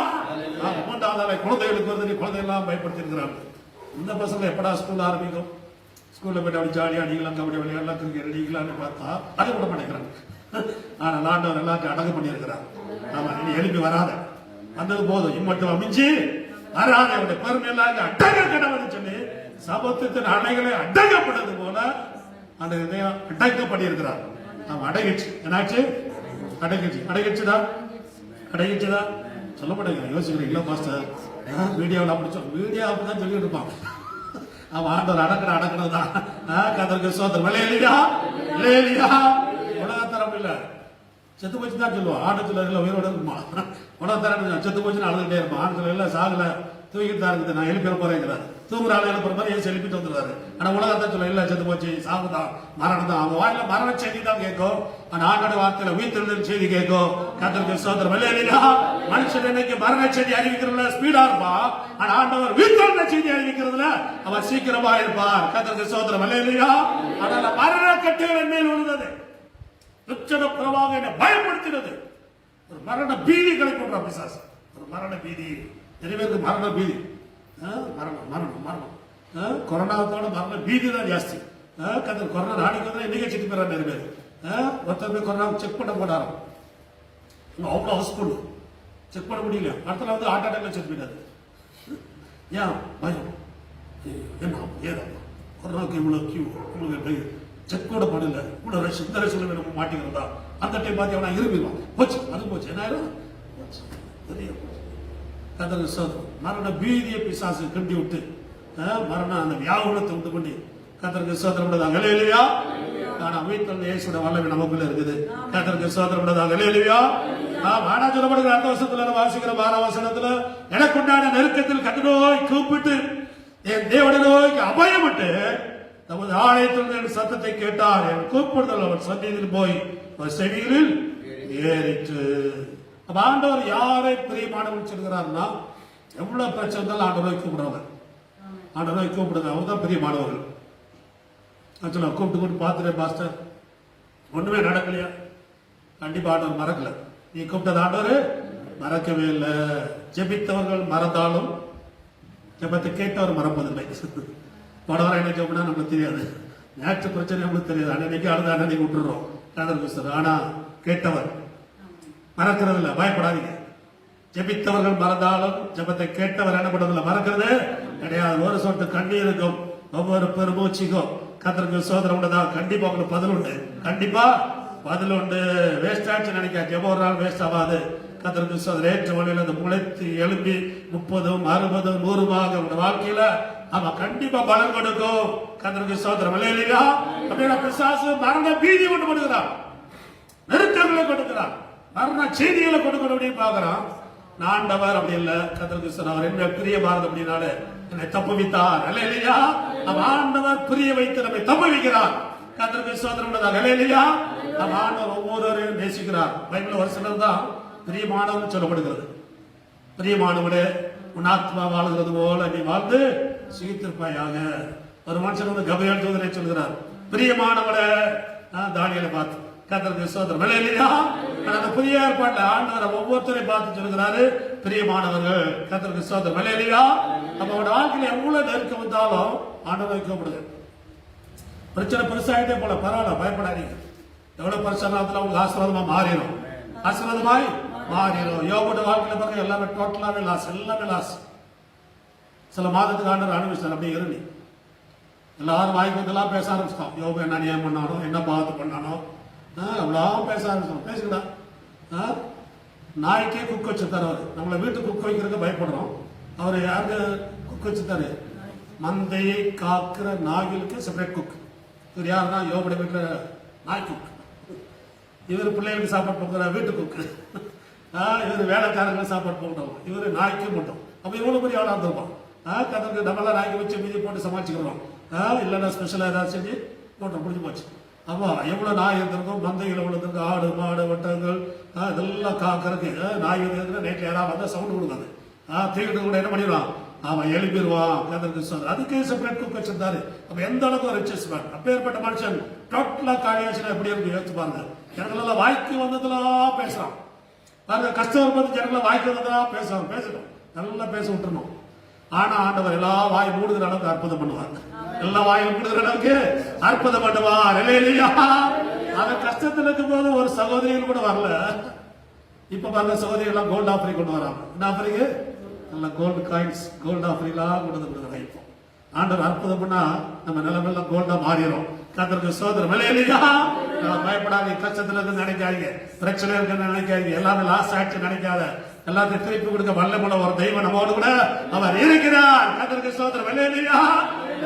3வது குழந்தைகளுக்கு வந்து குழந்தைகள்லாம் பயப்படுத்திருக்கிறாங்க. இந்த பசங்க எப்படா ஸ்கூல் ஆரம்பிக்கும்? ஸ்கூல்ல போயிட்டு அப்படி ஜாலியா அடிக்கலாம், கபடி விளையாடலாம், கிரிக்கெட் அடிக்கலாம்னு பார்த்தா அது கூட பண்ணிக்கிறாங்க. ஆனால் ஆண்டவர் எல்லாத்தையும் அடங்கு பண்ணியிருக்கிறார். ஆமா, நீ எழுப்பி வராத, வந்தது போதும், இம்மட்டும் அமைஞ்சு வராத, அவருடைய பெருமை எல்லாம் அடங்க கடவுள்னு சொல்லி சபத்தின் அணைகளை அடங்கப்பட்டது போல அந்த இதயம் அடக்கப்பட்டிருக்கிறார். நாம் அடங்கிச்சு. என்னாச்சு? அடங்கிச்சு. அடங்கிச்சுதான், அடங்கிச்சுதான் சொல்ல மாட்டேங்க. யோசிக்கிறீங்களா மாஸ்டர்? மீடியாவில் அப்படி மீடியா அப்படிதான் சொல்லிட்டு இருப்பான். அவன் ஆண்டவர் அடக்கணும் தான். கர்த்தருக்கு ஸ்தோத்திரம். இல்லையா இல்லையா உலகத்தர அப்படி இல்ல, செத்து போச்சு தான் சொல்லுவான். ஆண்டத்துல இல்ல உயிரோட இருக்குமா, உலகத்தர செத்து போச்சுன்னு அழுதுகிட்டே இருப்பான். ஆண்டத்துல இல்ல சாகல தூக்கிட்டு தான் இருக்குது, நான் எழுப்பிட போறேங்கிறாரு. தூங்குற ஆளு எழுப்புற மாதிரி ஏன் எழுப்பிட்டு வந்துடுறாரு. ஆனா உலகத்தை சொல்ல இல்ல செத்து போச்சு, சாகுதான், மரணம் தான். அவங்க வாயில மரண செய்தி தான் கேட்கும், ஆனா ஆண்டோட வார்த்தையில உயிர்த்தெழுதல் செய்தி கேட்கும். கர்த்தருக்கு ஸ்தோத்திரம். இல்லையா மனுஷன் இன்னைக்கு மரண செய்தி அறிவிக்கிறதுல ஸ்பீடா இருப்பான், ஆனா ஆண்டவர் உயிர்த்தெழுந்த செய்தி அறிவிக்கிறதுல அவர் சீக்கிரமா இருப்பார். கர்த்தருக்கு ஸ்தோத்திரம். இல்லையா அதனால மரண கட்டுகள் மேல் விழுந்தது, உச்சனப்புறமாக என்னை பயப்படுத்தினது. ஒரு மரண பீதி கிடைக்கும் பிசாசு, ஒரு மரண பீதி. நிறைய பேருக்கு மரண பீதி, மரணம் மரணம் மரணம். கொரோனாவோட மரண பீதி தான் ஜாஸ்தி. கொரோனா நாளைக்கு வந்து இன்னைக்கு செக் பண்ணுறாங்க நிறைய பேர். ஒருத்தர் போய் கொரோனா செக் பண்ண போனாரு, அவ்வளோ ஹவுஸ்ஃபுல், செக் பண்ண முடியல. அடுத்த வந்து ஹார்ட் அட்டாக்ல செக் பண்ணாரு. ஏன் பயம், என்ன ஏதோ கொரோனாவுக்கு இவ்வளோ கியூ, உங்களுக்கு செக் கூட பண்ணல, இவ்வளோ ரஷ், இந்த ரஷ்ல நம்ம மாட்டிக்கிறதா. அந்த டைம் பார்த்து அவனா இருப்பிடுவான், போச்சு அது போச்சு, என்ன ஆயிரும் பெரிய கர்த்தருக்கு ஸ்தோத்திரம். மரண பீதியை பிசாசு கண்டி விட்டு மரண அந்த வியாகுலத்தை உண்டு பண்ணி கர்த்தருக்கு ஸ்தோத்திரம் பண்ணதாக. இல்லையா ஆனா வீட்டில் இயேசுவோட வல்லமை நமக்குள்ள இருக்குது. கர்த்தருக்கு ஸ்தோத்திரம் பண்ணதாக. இல்லையா ஆனா சொல்லப்படுகிற அடுத்த வருஷத்துல வாசிக்கிற 12 வசனத்துல, எனக்கு உண்டான நெருக்கத்தில் கர்த்தரை கூப்பிட்டு என் தேவனை நோக்கி அபயமிட்டு நமது ஆலயத்தில் என் சத்தத்தை கேட்டார். என் கூப்பிடுதல் அவர் சந்நிதியில் போய் செவிகளில் ஏறிட்டு. அப்ப ஆண்டவர் யாரை பிரியமானவர்கள் சொல்கிறார்னா, எவ்வளவு பிரச்சனை இருந்தாலும் ஆண்டவரை கூப்பிடுறவர், ஆண்டவரை கூப்பிடுறது அவங்க தான் பிரியமானவர்கள். ஆக்சுவலா கூப்பிட்டு பார்த்துட்டேன் பாஸ்டர், ஒண்ணுமே நடக்கலையா, கண்டிப்பா ஆண்டவர் மறக்கல. நீ கூப்பிட்டது ஆண்டவர் மறக்கவே இல்லை. ஜெபித்தவர்கள் மறந்தாலும் ஜெபத்தை கேட்டவர் மறப்பதில்லை. படவரை என்ன ஜெபம்னா நமக்கு தெரியாது, நேற்று பிரச்சனை நம்மளுக்கு தெரியாது, அன்னைக்கு அழுது அன்னைக்கு விட்டுறோம். ஆனா கேட்டவர் மறக்கிறது இல்லை. பயப்படாதீங்க, ஜெபித்தவர்கள் மறந்தாலும் ஜெபத்தை கேட்டவர் என்ன பண்றதில்லை, மறக்கிறது கிடையாது. ஒரு சொட்டு கண்ணீருக்கும் ஒவ்வொரு பெருமூச்சிக்கும் கர்த்தருக்கு ஸ்தோத்திரம் உண்டுதா. கண்டிப்பா உங்களுக்கு பதில் உண்டு, கண்டிப்பா பதில் உண்டு. வேஸ்ட் ஆச்சு நினைக்க, ஜெபம் ஒரு நாள் வேஸ்ட் ஆகாது. கர்த்தருக்கு ஸ்தோத்திரம். ஏற்ற வழியில் அந்த முளைத்து எழுப்பி 30, 60, 100 உங்க வாழ்க்கையில அவன் கண்டிப்பா பலன் கொடுக்கும். கர்த்தருக்கு ஸ்தோத்திரம். இல்லையா அப்படின்னா பிசாசு மரண பீதி கொண்டு கொடுக்கிறான், நெருக்கங்களை கொடுக்கிறான், மரண செய்திகளை கொடுக்கணும் அப்படின்னு பாக்குறான். ஆண்டவர் அப்படி இல்ல. கர்த்தருக்கு ஸ்தோத்திரம். அவர் என்ன பிரிய பாரத அப்படின்னால என்னை தப்புவித்தார். இல்லையா அவன் ஆண்டவர் பிரிய வைத்து நம்மை தப்புவிக்கிறார். கர்த்தருக்கு ஸ்தோத்திரம். இல்லையா அவன் ஆண்டவர் ஒவ்வொருவரையும் நேசிக்கிறார். பைபிள் ஒரு சிலர் தான் பிரியமானவன் சொல்லப்படுகிறது. பிரியமானவனே உன் ஆத்மா வாழ்கிறது போல நீ வாழ்ந்து சுகித்திருப்பாயாக. ஒரு மனுஷன் வந்து கபிரியேல் தூதனை சொல்கிறார், பிரியமானவனே தானியேலை பார்த்து. கர்த்தருக்கு ஸ்தோத்திரம். இல்லையா அந்த புதிய ஏற்பாட்டுல ஆண்டவர் ஒவ்வொருத்தரையும் பார்த்து சொல்கிறாரு பிரியமானவர்கள். கர்த்தருக்கு ஸ்தோத்திரம். இல்லையா நம்ம வாழ்க்கையில எவ்வளவு நெருக்கம் வந்தாலும் ஆண்டவரை கூப்பிடுங்க. பிரச்சனை பெருசாகிட்டே போல பரவாயில்ல, பயப்படாதீங்க. எவ்வளவு பிரச்சனை உங்களுக்கு ஆசீர்வாதமா மாறிடும், ஆசீர்வாதமாய் மாறிடும். யோபோட வாழ்க்கையில பாருங்க, எல்லாமே டோட்டலாவே லாஸ், எல்லாமே லாஸ். சில மாதத்துக்கு ஆண்டவர் அனுபவிச்சார். அப்படியே இருந்து எல்லாரும் வாய்க்கு வந்தெல்லாம் பேச ஆரம்பிச்சிட்டோம். யோபு என்ன நியாயம் பண்ணானோ, என்ன பாவத்து பண்ணானோ, அவ்வளோ பேச ஆரம்பிச்சோம். பேசுங்கடா. நாய்க்கே குக் வச்சுத்தாரு அவர். நம்மளை வீட்டுக்கு குக் வைக்கிறதுக்கு பயப்படுறோம், அவர் யாருக்கு குக் வச்சுத்தாரு? மந்தையை காக்கிற நாய்களுக்கு செப்பரேட் குக். இவர் யாருன்னா யோபுடைய வீட்டில் நாய் குக். இவர் பிள்ளைகளுக்கு சாப்பாடு போக்குற வீட்டு குக்கு. இவர் வேலைக்காரங்களுக்கு சாப்பாடு போட்டோம், இவர் நாய்க்கு மட்டும். அப்ப இவ்வளவு பெரிய ஆளா இருந்திருப்பான். கதவுக்கு நம்மளாம் நாய்க்கு வச்சு மீதி போட்டு சமாளிச்சுக்கிறோம். இல்லைன்னா ஸ்பெஷலா ஏதாவது செஞ்சு போட்டோம், முடிஞ்சு போச்சு. அப்போ எவ்வளவு நாய் இருந்திருக்கும், மந்தைகள் எவ்வளவு இருந்திருக்கும், ஆடு மாடு ஒட்டகங்கள் இதெல்லாம் காக்கிறதுக்கு. நாய் வந்து நைட்ல யாராவது வந்தா சவுண்ட் கொடுக்காது, தூக்கிட்டு கூட என்ன பண்ணிடுவான், அவன் எழுப்பிடுவான். கதவுக்கு அதுக்கே செப்பரேட் குக் வச்சிருந்தாரு. அப்ப எந்த அளவுக்கு ஒரு ரிச்சஸ் மேன், அப்பேற்பட்ட மனுஷன் டோட்டலா காலியாச்சுன்னா எப்படி இருக்கு யோசிச்சு பாருங்க. ஜனங்களெல்லாம் வாய்க்கு வந்ததெல்லாம் பேசுறான் பாருங்க. கஷ்டம் வரும்போது ஜனங்கள வாய்க்கு வந்ததெல்லாம் பேசுறான், பேசணும், நல்லா பேச விட்டுறணும். ஆனா ஆண்டவர் எல்லா வாய் மூடுகிற அளவுக்கு அற்புதம் பண்ணுவாங்க, எல்லா வாயும் மூடுகிற அளவுக்கு அற்புதம் பண்ணுவார். இல்லையா அவன் கஷ்டத்துல இருக்கும் போது ஒரு சகோதரிகள் கூட வரல. இப்ப பாருங்க சகோதரி எல்லாம் கோல்டு ஆஃபரிங் கொண்டு வராங்க. என்ன ஆஃபரிங்? நல்ல கோல்டு காயின்ஸ், கோல்டு ஆஃபரிங்லாம் கொண்டு கொடுக்குறாங்க. இப்போ ஆண்டவர் அற்புதம் பண்ணா நம்ம நிலைமையெல்லாம் கோல்டா மாறிடும். கர்த்தருக்கு ஸ்தோத்திரம். இல்லையா பயப்படாதீங்க, கஷ்டத்துல இருந்து நினைக்காதீங்க, பிரச்சனை இருக்குன்னு நினைக்காதீங்க, எல்லாமே லாஸ் ஆச்சு நினைக்காத. எல்லாத்தையும் திருப்பி கொடுக்க வல்லமுள்ள ஒரு தெய்வம் நம்மோடு கூட அவர் இருக்கிறார். கர்த்தருக்கு ஸ்தோத்திரம். இல்லையா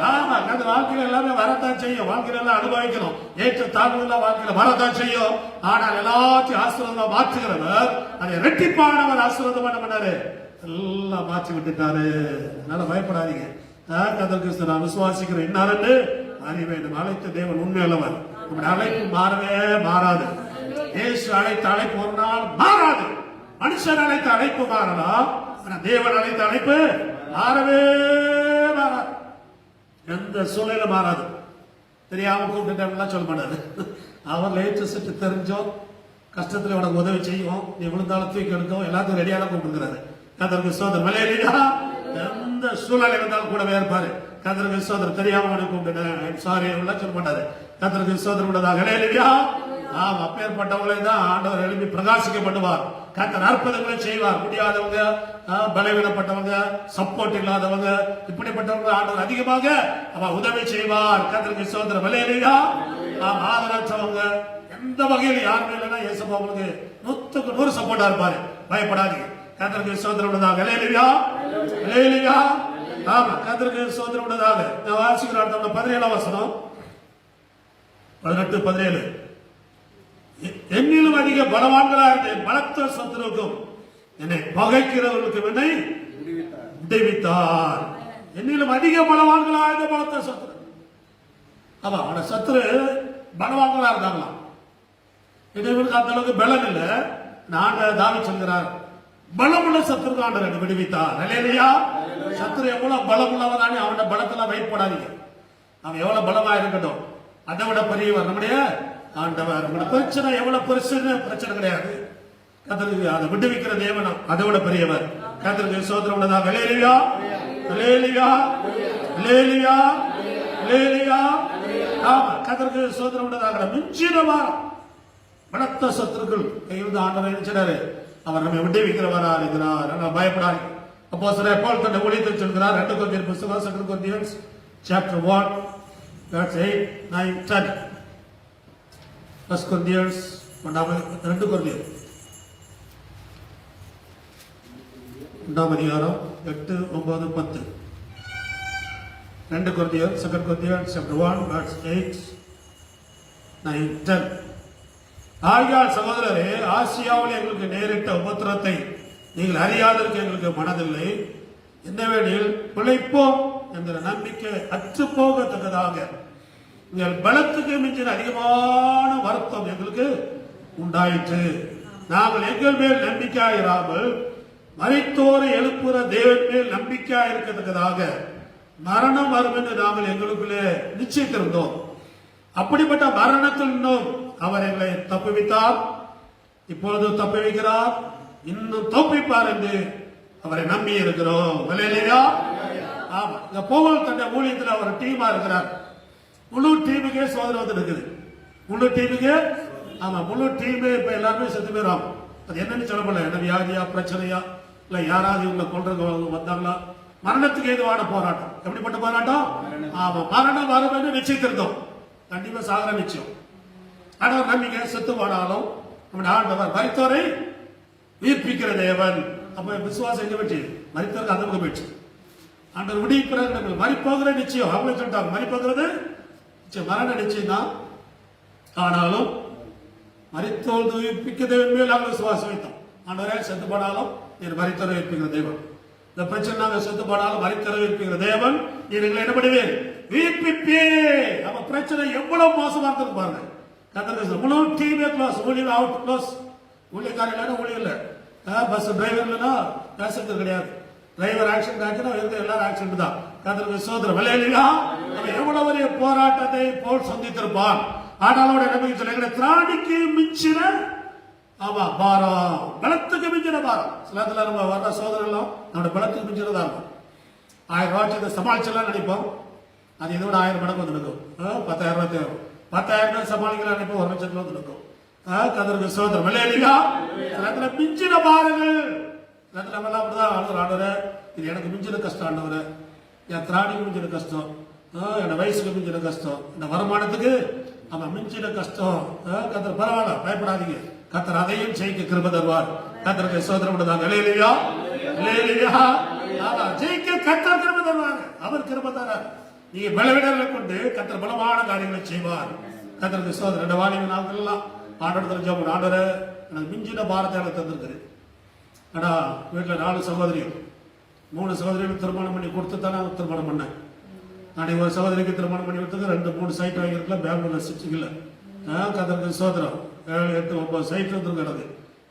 ஆமா, அந்த வாழ்க்கையில எல்லாமே வரத்தான் செய்யும். வாழ்க்கையில எல்லாம் அனுபவிக்கணும். ஏற்ற தாழ்வுகள் வாழ்க்கையில வரத்தான் செய்யும். ஆனால் எல்லாத்தையும் ஆசீர்வாதமா மாற்றுகிறவர், அதை இரட்டிப்பானவர் ஆசீர்வாதம் என்ன பண்ணாரு? எல்லாம் மாற்றி விட்டுட்டாரு. அதனால பயப்படாதீங்க. கர்த்தருக்கு நான் விசுவாசிக்கிறேன் இன்னாரென்று அறிய வேண்டும். அழைத்த தேவன் உண்மையுள்ளவர். நம்முடைய அழைப்பு மாறவே மாறாது. இயேசு அழைத்த அழைப்பு ஒரு நாள் மாறாது. மனுஷன் அழைத்த அழைப்பு மாறலாம், தேவன் அழைத்த அழைப்பு மாறவே மாறாது. எந்த சூழ்நிலை மாறாது. தெரியாம கூப்பிட்டு சொல்ல மாட்டாரு. அவர் லேட்டு செட்டு தெரிஞ்சோம், கஷ்டத்துல உனக்கு உதவி செய்வோம், நீ விழுந்தாலும் தூக்கி எடுக்கும், எல்லாத்தையும் ரெடியான கூப்பிட்டுக்கிறாரு. கர்த்தருக்கு ஸ்தோத்திரம். மலையிலா எந்த சூழ்நிலை வந்தாலும் கூடவே இருப்பாரு. கர்த்தருக்கு ஸ்தோத்திரம். தெரியாம உனக்கு கூப்பிட்டு சாரி சொல்ல மாட்டாரு. கர்த்தருக்கு ஸ்தோத்திரம் உள்ளதாக. ஹல்லேலூயா. ஆம், அப்பேற்பட்டவங்களை தான் ஆண்டவர் எழுப்பி பிரகாசிக்கப்படுவார். கர்த்தர் அற்புதங்களை செய்வார். முடியாதவங்க, பலவீனப்பட்டவங்க, சப்போர்ட் இல்லாதவங்க, இப்படிப்பட்டவங்க ஆண்டவர் அதிகமாக அவர் உதவி செய்வார். கர்த்தருக்கு ஸ்தோத்திரம். ஹல்லேலூயா. ஆதரவற்றவங்க எந்த வகையில் யாருமே இல்லைன்னா இயேசுவா உங்களுக்கு 100க்கு 100 சப்போர்ட்டா இருப்பாரு. பயப்படாதீங்க. கர்த்தருக்கு ஸ்தோத்திரம் உள்ளதாக. ஹல்லேலூயா. ஹல்லேலூயா. ஆமா, கர்த்தருக்கு ஸ்தோத்திரம் உள்ளதாக. நான் வாசிக்கிறேன் 17ஆம் வசனம், 18, 17. என்னிலும் அதிக பலவான்களா இருந்தேன், பலத்த சத்துருக்கும் என்னை பகைக்கிறவர்களுக்கு என்னை விடுவித்தார். என்னிலும் அதிக பலவான்களா இருந்த பலத்த சத்துரு. ஆமா, அவன சத்துரு பலவான்களா இருந்தாங்களாம். இவருக்கு அந்த அளவுக்கு பலம் இல்லை. நான் தாவி சொல்கிறார், பலமுள்ள சத்துருக்கு ஆண்டவர் விடுவித்தார். ஹல்லேலூயா. சத்துரு எவ்வளவு பலமுள்ளவனானே அவன பலத்தெல்லாம் வைப்படாதீங்க. அவன் எவ்வளவு பலமா இருக்கட்டும், அதை விட பெரியவர் நம்முடைய ஆண்டவர். நம்முடைய பிரச்சனை எவ்வளவு பிரச்சனை கிடையாது. கர்த்தருக்கு அதை விடுவிக்கிற தேவன் அதை விட பெரியவர். கர்த்தருக்கு ஸ்தோத்திரம் உள்ளதாக. ஹல்லேலூயா. ஹல்லேலூயா. ஹல்லேலூயா. ஹல்லேலூயா. ஆமா, கர்த்தருக்கு ஸ்தோத்திரம் உள்ளதாக. மிஞ்சின வாரம் பலத்த சத்துருக்கள் கையிலிருந்து ஆண்டவர் நினைச்சாரு, அவர் நம்மை விடுவிக்கிறவரா இருக்கிறார். ஆனால் பயப்படாது. அப்போஸ்தலர் பவுல் தன்னுடைய ஊழியத்தில் சொல்கிறார். 2 கொரிந்தியர் புத்தகம் 2 Corinthians chapter 1 verse 8, 9, 10. 1 Corinthians 2 Corinthians 2 அதிகாரம் 8, 9, 10. 2 Corinthians 2 Corinthians chapter 1 verse 8, 9, 10. ஆகையால் சகோதரரே, ஆசியாவில் எங்களுக்கு நேரிட்ட உபத்திரத்தை நீங்கள் அறியாததற்கு எங்களுக்கு மனதில்லை. என்னவெனில் பிழைப்போம் என்கிற நம்பிக்கை அற்று போகத்தக்கதாக எங்கள் பலத்துக்கு மிஞ்சின அதிகமான வருத்தம் எங்களுக்கு உண்டாயிற்று. நாங்கள் எங்கள் மேல் நம்பிக்கையாயிராமல் மரித்தோரை எழுப்புற தேவன் மேல் நம்பிக்கையா இருக்கத்தக்கதாக மரணம் வரும் என்று நாங்கள் எங்களுக்குள்ளே நிச்சயித்திருந்தோம். அப்படிப்பட்ட மரணத்தில் இன்னும் அவர் எங்களை தப்புவித்தார், இப்பொழுது தப்புவிக்கிறார், இன்னும் தப்புவிப்பார் என்று அவரை நம்பி இருக்கிறோம். ஹல்லேலூயா. ஆமா, இந்த பவுல் தன்னுடைய ஊழியத்தில் அவர் டீமா இருக்கிறார். முழு டீமுக்கே சோதனை வந்து இருக்குது. முழு டீமுக்கு, ஆமா, முழு டீமே இப்ப எல்லாருமே செத்து போயிடும். அது என்னன்னு சொல்லப்படல. என்ன வியாதியா, பிரச்சனையா, இல்ல யாராவது இவங்களை கொள்றது வந்தாங்களா? மரணத்துக்கு ஏதுவான போராட்டம். எப்படிப்பட்ட போராட்டம்? ஆமா, மரணம் வரும் என்று நிச்சயித்திருந்தோம். கண்டிப்பா சாகர நிச்சயம். ஆனால் நம்பிக்கை செத்து போனாலும் நம்முடைய ஆண்டவர் மரித்தோரை உயிர்ப்பிக்கிற தேவன். அப்ப விசுவாசம் எங்க போச்சு? மரித்தோருக்கு அந்த பக்கம் போயிடுச்சு. ஆண்டவர் விடுவிக்கிறார். மரிப்போகிற நிச்சயம். அவங்க சொல்லிட்டாங்க மரிப்போகிறது மரண நிச்சயம் தான். ஆனாலும் மரித்தோர் உயிர்ப்பிக்க தேவன் மேல் நாங்கள் விசுவாசம் வைத்தோம். ஆண்டவரே, செத்து போனாலும் நீர் மரித்தோரை உயிர்ப்பிக்கிற தேவன். இந்த பிரச்சனை நாங்கள் செத்து போனாலும் மரித்தோரை உயிர்ப்பிக்கிற தேவன். நீங்களை என்ன பண்ணுவேன்? உயிர்ப்பிப்பே. நம்ம பிரச்சனை எவ்வளவு மோசமா இருக்கு பாருங்க. கர்த்தர் முழு டீமே க்ளோஸ், ஊழியர் அவுட் க்ளோஸ். ஊழியக்காரர் இல்லைன்னா ஊழியர் இல்லை, பஸ் டிரைவர் இல்லைன்னா பேசஞ்சர் கிடையாது. டிரைவர் ஆக்சிடென்ட் ஆச்சுன்னா எல்லாரும் ஆக்சிடென்ட் தான். கர்த்தருக்கு ஸ்தோத்திரம். ஹல்லேலூயா. நம்ம எவ்வளவு பெரிய போராட்டத்தை போல் சந்தித்திருப்பான். ஆனாலும் நம்பிக்கை சொல்ல திராணிக்கு மிஞ்சின, ஆமா, பாரம், பலத்துக்கு மிஞ்சின பாரம். சில இடத்துல நம்ம வர்ற சோதனை எல்லாம் நம்மளோட பலத்துக்கு மிஞ்சினதா இருக்கும். 1000 ரூபாய் சமாளிச்செல்லாம் நினைப்போம். அது இதோட 1000 மடங்கு வந்து நிற்கும். 10,000 ரூபாய் தேவை. 10,000 சமாளிக்கலாம் நினைப்போம். 1 லட்சத்துல வந்து நிற்கும். கர்த்தருக்கு ஸ்தோத்திரம். ஹல்லேலூயா. சில இடத்துல மிஞ்சின பாருங்கள். சில இடத்துல நம்ம எல்லாம் அப்படிதான் ஆண்டவரே, இது எனக்கு மிஞ்சின கஷ்டம் ஆண்டவரே, என் திராணிக்கு மிஞ்சின கஷ்டம், என் வயசுக்கு மிஞ்சின கஷ்டம், இந்த வருமானத்துக்கு அவன் மிஞ்சின கஷ்டம். கர்த்தர் பரவாயில்ல, பயப்படாதீங்க. கர்த்தர் அதையும் ஜெயிக்க கிருபை தருவார். கர்த்தருக்கு ஸ்தோத்திரம் உள்ளதாக. ஹல்லேலூயா. ஹல்லேலூயா. ஜெயிக்க கர்த்தர் கிருபை தருவார். அவர் கிருபை தரார். நீங்க பலவீனர்களை கொண்டு கர்த்தர் பலமான காரியங்களை செய்வார். கர்த்தருக்கு ஸ்தோத்திரம். ரெண்டு வாலிப நாட்கள் எல்லாம் ஆண்டவரத்துல ஜெபம், ஆண்டவரே எனக்கு மிஞ்சின பாரத்தை எனக்கு தந்திருக்குது. ஆனா வீட்டுல 4 சகோதரிகள், 3 சகோதரிகள் திருமணம் பண்ணி கொடுத்து தானே திருமணம் பண்ணேன். நான் ஒரு சகோதரிக்கு திருமணம் பண்ணி கொடுத்தது 2-3 சைட் வாங்கியிருக்கலாம். பெங்களூர்ல சிட்டிங்கல்ல கர்த்தருக்கு ஸ்தோத்திரம். 7, 8, 9 சைட் வந்து கிடக்கு.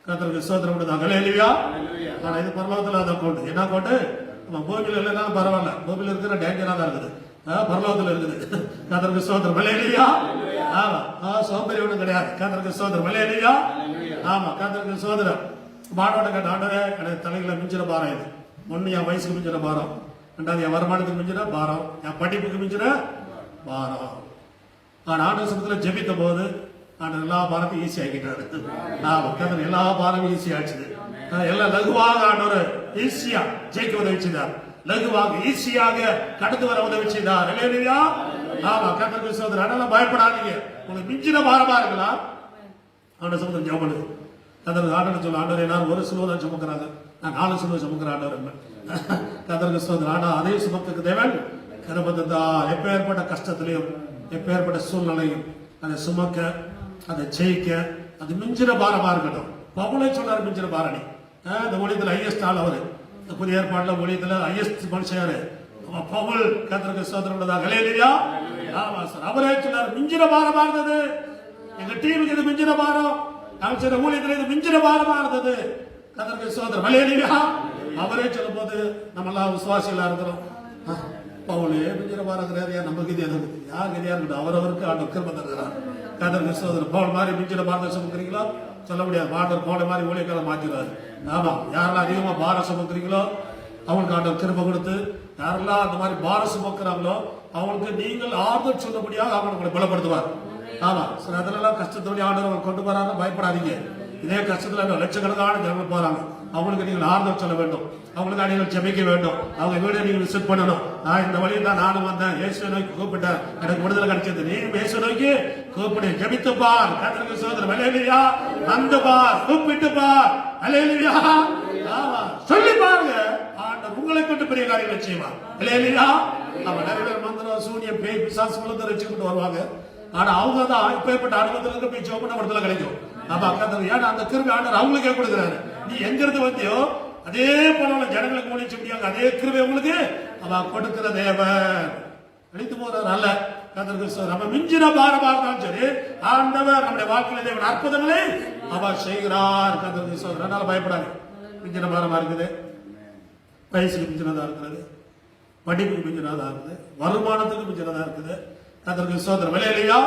கர்த்தருக்கு ஸ்தோத்திரம் பண்ணுதாங்க. ஹல்லேலூயா. ஆனா இது பரலோகத்துல அது அக்கௌண்ட். என்ன அக்கௌண்ட்? நம்ம பூமியில இல்லைனாலும் பரவாயில்ல, பூமியில இருக்கிற டேஞ்சரா தான் இருக்குது, பரலோகத்துல இருக்குது. கர்த்தருக்கு ஸ்தோத்திரம். ஹல்லேலூயா. ஆமா, சோம்பேறி ஒண்ணும் கிடையாது. கர்த்தருக்கு ஸ்தோத்திரம். ஹல்லேலூயா. ஆமா, கர்த்தருக்கு ஸ்தோத்திரம். மாடோட கேட்ட ஆண்டவரே எனக்கு தலைகளை மிஞ்சின பாரம் இது. 1 என் வயசுக்கு மிஞ்சின பாரம், 2வது என் வருமானத்துக்கு மிஞ்சின பாரம், என் படிப்புக்கு மிஞ்சின பாரம். ஆனா ஆண்டவர் சமூகத்துல ஜெபித்த போது ஆண்டவர் எல்லா பாரத்தையும் ஈஸி ஆக்கிட்டாரு. கர்த்தர் எல்லா பாரமும் ஈஸி ஆச்சுது. எல்லாம் லகுவாக ஆண்டவர் ஈஸியா ஜெயிக்க உதவி செய்தார். லகுவாக ஈஸியாக கடந்து வர உதவி செய்தார். ஹல்லேலூயா. ஆமா, கர்த்தருக்கு ஸ்தோத்திரம். அதனால பயப்படாதீங்க. உங்களுக்கு மிஞ்சின பாரமா இருக்கலாம், ஆண்டவர் சமூகத்துல ஜெபம் பண்ணுங்க. கர்த்தருக்கு ஆண்டவர் சொல்ல, ஆண்டவர் எல்லாரும் ஒரு சிலுவை தான் சுமக்கிறாங்க, நான் 4 சிலுவை சுமக்கிற ஆண்டவர். கர்த்தருக்கு ஸ்தோத்திரம். ஆனா அதே சுமத்துக்கு தேவன் கிருபை தந்தார். எப்பேற்பட்ட கஷ்டத்திலையும் எப்பேற்பட்ட சூழ்நிலையும் அதை சுமக்க, அதை ஜெயிக்க, அது மிஞ்சின பாரமா இருக்கட்டும். பவுலை சொல்றாரு மிஞ்சின பாரணி. இந்த ஊழியத்துல ஹையஸ்ட் ஆள் அவரு. இந்த புதிய ஏற்பாடுல ஊழியத்துல ஹையஸ்ட் மனுஷன் பவுல். கர்த்தருக்கு ஸ்தோத்திரம். ஹல்லேலூயா. ஆமா சார், அவரே சொன்னார் மிஞ்சின பாரமா இருந்தது. எங்க டீமுக்கு இது மிஞ்சின பாரம், நாங்கள் செய்த ஊழியத்துல இது மிஞ்சின பாரமா இருந்தது. கர்த்தருக்கு ஸ்தோத்திரம். ஹல்லேலூயா. அவரே சொல்லும் போது நம்ம எல்லாம் விசுவாசிகளா இருக்கிறோம். பவுலே மிஞ்சின பாரம் கிடையாது, நமக்கு இது எது யார் கிடையா இருக்கட்டும், அவரவருக்கு ஆண்டவர் கிருபை தருகிறார். கர்த்தருக்கு ஸ்தோத்திரம். பவுல் மாதிரி மிஞ்சின பாரத்தை சுமக்கிறீங்களோ சொல்ல முடியாது. ஆண்டவர் பவுல் மாதிரி ஊழியக்காரரை மாற்றிடுவாரு. ஆமா, யாரெல்லாம் அதிகமா பாரம் சுமக்கிறீங்களோ அவங்களுக்கு ஆண்டவர் கிருபை கொடுத்து, யாரெல்லாம் அந்த மாதிரி பாரம் சுமக்கிறாங்களோ அவங்களுக்கு நீங்கள் ஆறுதல் சொல்லபடியாக அவங்களை பலப்படுத்துவார். ஆமா, சில இடத்துலலாம் கஷ்டத்தோடைய ஆண்டவர் கொண்டு போறாங்க, பயப்படாதீங்க. இதே கஷ்டத்துல லட்சக்கணக்கான ஜனங்கள் போறாங்க, அவங்களுக்கு நீங்கள் ஆறுதல் சொல்ல வேண்டும், அவங்களுக்கு நீங்கள் ஜெபிக்க வேண்டும், அவங்க வீடு நீங்கள் விசிட் பண்ணணும். நான் இந்த வழியில் தான் நானும் வந்தேன், இயேசுவை நோக்கி கூப்பிட்டேன், எனக்கு விடுதலை கிடைச்சது. நீயும் இயேசுவை நோக்கி கூப்பிடு, ஜெபித்து பார். கர்த்தருக்கு ஸ்தோத்திரம். ஹல்லேலூயா. வந்து பார், கூப்பிட்டு பார். ஹல்லேலூயா. ஆமா, சொல்லி பாருங்க, ஆண்டவர் உங்களை கொண்டு பெரிய காரியங்களை செய்வார். ஹல்லேலூயா. நம்ம நிறைய பேர் மந்திரம், சூனியம், பேய், பிசாசு குலத்தை வச்சுக்கிட்டு வருவாங்க. ஆனா அவங்க தான் இப்பேற்பட்ட அனுபவத்துல போய் ஜெபம் பண்ண விடுதலை கிடைக்கும். அப்ப கர்த்தர் ஏன்னா அந்த கிருபை ஆண்டவர் அவங்களுக்கே கொடுக்குறாரு. நீ எங்க இருந்து வந்தியோ அதே போல ஜனங்களுக்கு ஊழியம் செய்ய முடியாது, அதே கிருபை உங்களுக்கு அவ கொடுக்கிற தேவன். அழித்து போறாரு அல்ல. கர்த்தருக்கு நம்ம மிஞ்சின பாரமா இருந்தாலும் சரி, ஆண்டவர் நம்முடைய வாழ்க்கையில தேவன் அற்புதங்களை அவர் செய்கிறார். கர்த்தருக்கு சொல்றார். அதனால பயப்படாது. மிஞ்சின பாரமா இருக்குது, வயசுக்கு மிஞ்சினதா இருக்கிறது, படிப்புக்கு மிஞ்சினதா இருக்குது, வருமானத்துக்கு மிஞ்சினதா இருக்குது. கர்த்தருக்கு ஸ்தோத்திரம். ஹல்லேலூயா.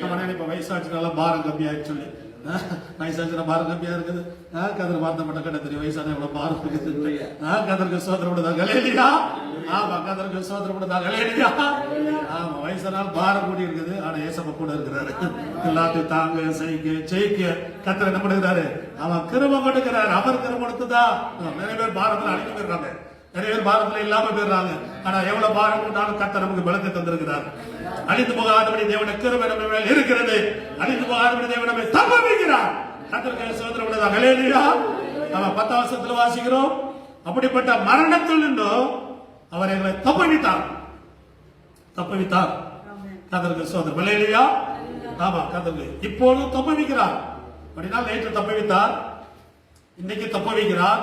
நம்ம நினைப்போம் வயசாச்சுனால பாரம் கம்மியாயிடுச்சு சொல்லி, வயசாச்சுனா பாரம் கம்மியா இருக்குது. கர்த்தர் வார்த்தை மட்டும் கிட்ட தெரியும், வயசான எவ்வளவு பாரம் இருக்குது. கர்த்தருக்கு ஸ்தோத்திரம் பண்ணுதாங்க. ஹல்லேலூயா. ஆமா, கர்த்தருக்கு ஸ்தோத்திரம் பண்ணுதாங்க. ஹல்லேலூயா. ஆமா, வயசானால் பாரம் கூடி இருக்குது, ஆனா ஏசப்பா கூட இருக்கிறாரு. எல்லாத்தையும் தாங்க, ஜெயிக்க கர்த்தர் என்ன பண்ணுகிறாரு? அவன் கிருபை கொடுக்கிறாரு. அவர் கிருபை கொடுத்துதான் நிறைய பேர் பாரத்துல அழிக்க போயிருக்காங்க, நிறைய பேர் பாரத்துல இல்லாம போயிடுறாங்க. ஆனா எவ்வளவு பாரம் கொண்டாலும் கர்த்தர் நமக்கு பலத்தை தந்திருக்கிறார். அழிந்து போகாதபடி தேவனுடைய கிருபை நம்ம மேல் இருக்கிறது. அழிந்து போகாதபடி தேவன் நம்மை தப்புவிக்கிறார். கர்த்தருக்கு ஸ்தோத்திரம் பண்ணுதாங்க. ஹல்லேலூயா. நம்ம 10 வசனத்துல வாசிக்கிறோம், அப்படிப்பட்ட மரணத்தில் நின்றும் அவர் எங்களை தப்புவித்தார். தப்புவித்தார். கர்த்தருக்கு ஸ்தோத்திரம். ஹல்லேலூயா. ஆமா, கர்த்தருக்கு இப்பொழுது தப்புவிக்கிறார். அப்படின்னா நேற்று தப்புவித்தார், இன்னைக்கு தப்புவிக்கிறார்,